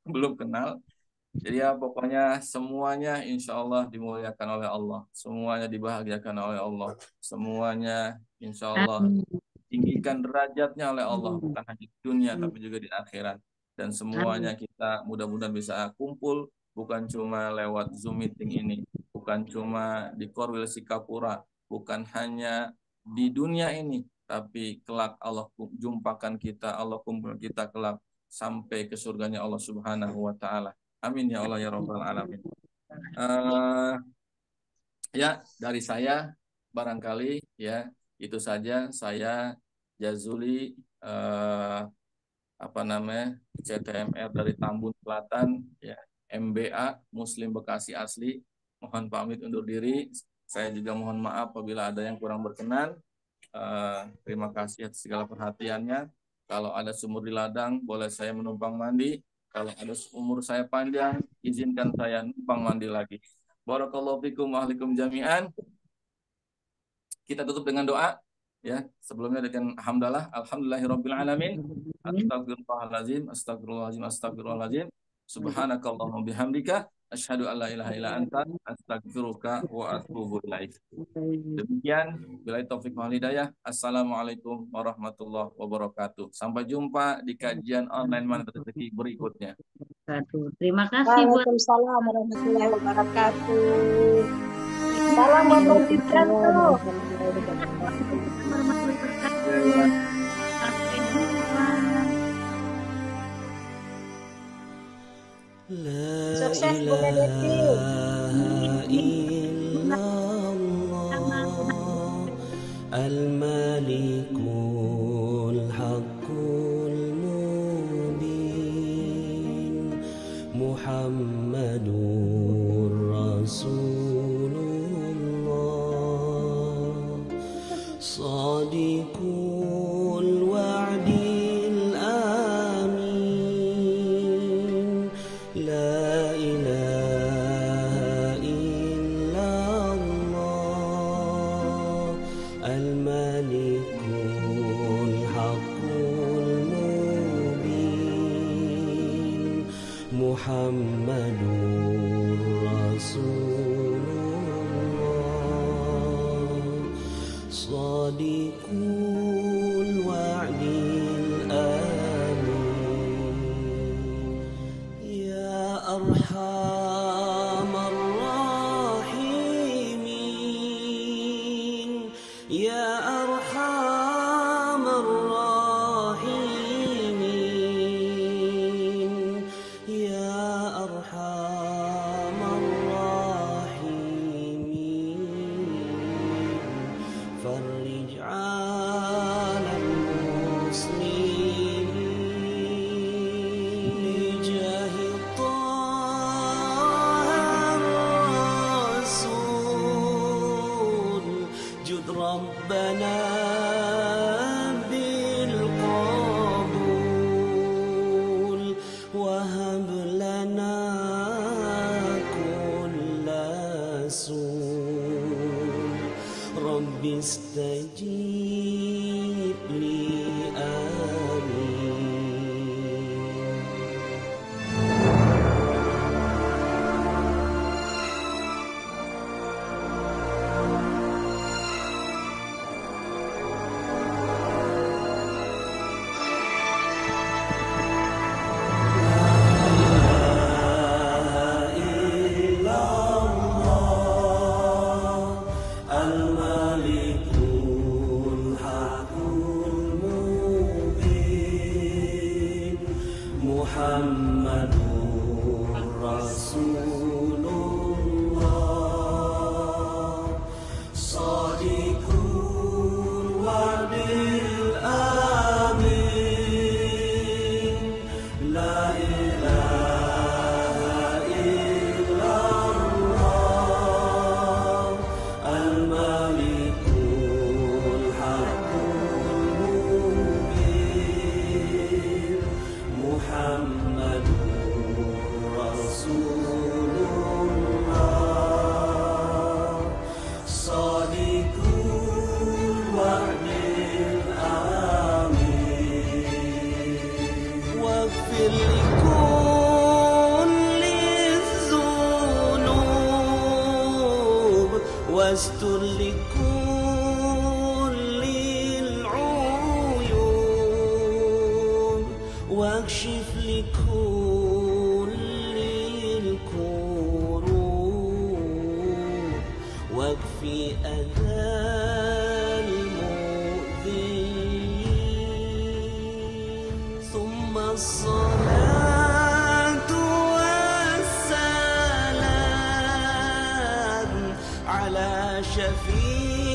B: belum kenal. Jadi ya pokoknya semuanya insya Allah dimuliakan oleh Allah, semuanya dibahagiakan oleh Allah, semuanya insya Allah tinggikan derajatnya oleh Allah, bukan hanya di dunia tapi juga di akhirat. Dan semuanya kita mudah-mudahan bisa kumpul, bukan cuma lewat Zoom meeting ini, bukan cuma di Korwil Sikapura, bukan hanya di dunia ini, tapi kelak Allah jumpakan kita, Allah kumpul kita kelak sampai ke surganya Allah Subhanahu wa Ta'ala. Amin ya Allah ya Rabbal Alamin. Ya, dari saya barangkali ya itu saja. Saya Jazuli CTMR dari Tambun Selatan ya, MBA Muslim Bekasi asli. Mohon pamit undur diri. Saya juga mohon maaf apabila ada yang kurang berkenan. Terima kasih atas segala perhatiannya. Kalau ada sumur di ladang, boleh saya menumpang mandi. Kalau ada umur saya panjang, izinkan saya numpang mandi lagi. Barakallahu fikum wa ahlikum jami'an. Kita tutup dengan doa. Ya, sebelumnya dengan hamdalah, alhamdulillahirabbil alamin. Astagfirullahalazim, astagfirullahalazim, astagfirullahalazim. Subhanakallahumma bihamdika asyhadu an la ilaha illa anta astaghfiruka wa atubu ilaik. Demikian, billahi taufiq wal hidayah. Assalamualaikum warahmatullahi wabarakatuh. Sampai jumpa di kajian online Magnet Rezeki berikutnya.
C: Terima kasih buat
J: Waalaikumsalam warahmatullahi wabarakatuh. Salam buat Bang Sukses Bunda Deti.
A: Al-Malikul Haqqul Mubin Muhammadur Rasulullah Sadiqul Wa'dil Amin La ilaha illallah Al-Malikul Haqqul Mubin Muhammadur Rasulullah Sadiqul Wa'dil Amin Ya Arhamar Rahimin Ya Arhamar Rahimin Ya Arhamar Rahimin Farij 'alal muslimin Lijahi Taha Rasul Jud Rabbana bil qabul Wahab lana kulla sul Rabbi istajib li amin Al-Malikul Haqqul Mubin Muhammadur Rasulullah Sadiqul Wa'dil Amin La ilaha illallah Al-Malikul Haqqul Mubin Muhammadur Rasulullah Sadiqul Wa'dil Amin Waghfir likum واستر لكل العيون واكشف لكل الكروب واكفي أذى المؤذين ثم الصلاة والسلام على شفيع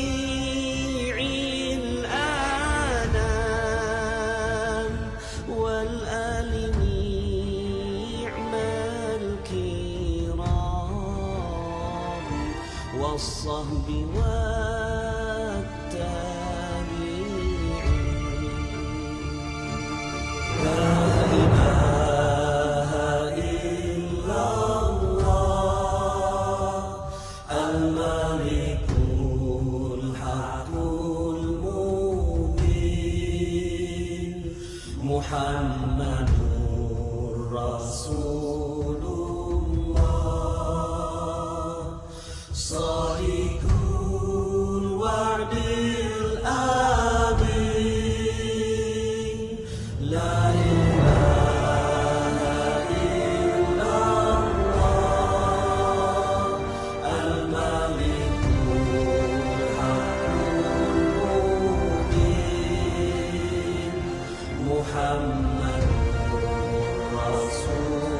A: الأنام والآل نعم الكرام والصحب والتابعين لا إله إلا الله الملك الحق المبين محمد رسول الله صادق الوعد الأمين لا إله إلا الله الملك الحق المبين محمد رسول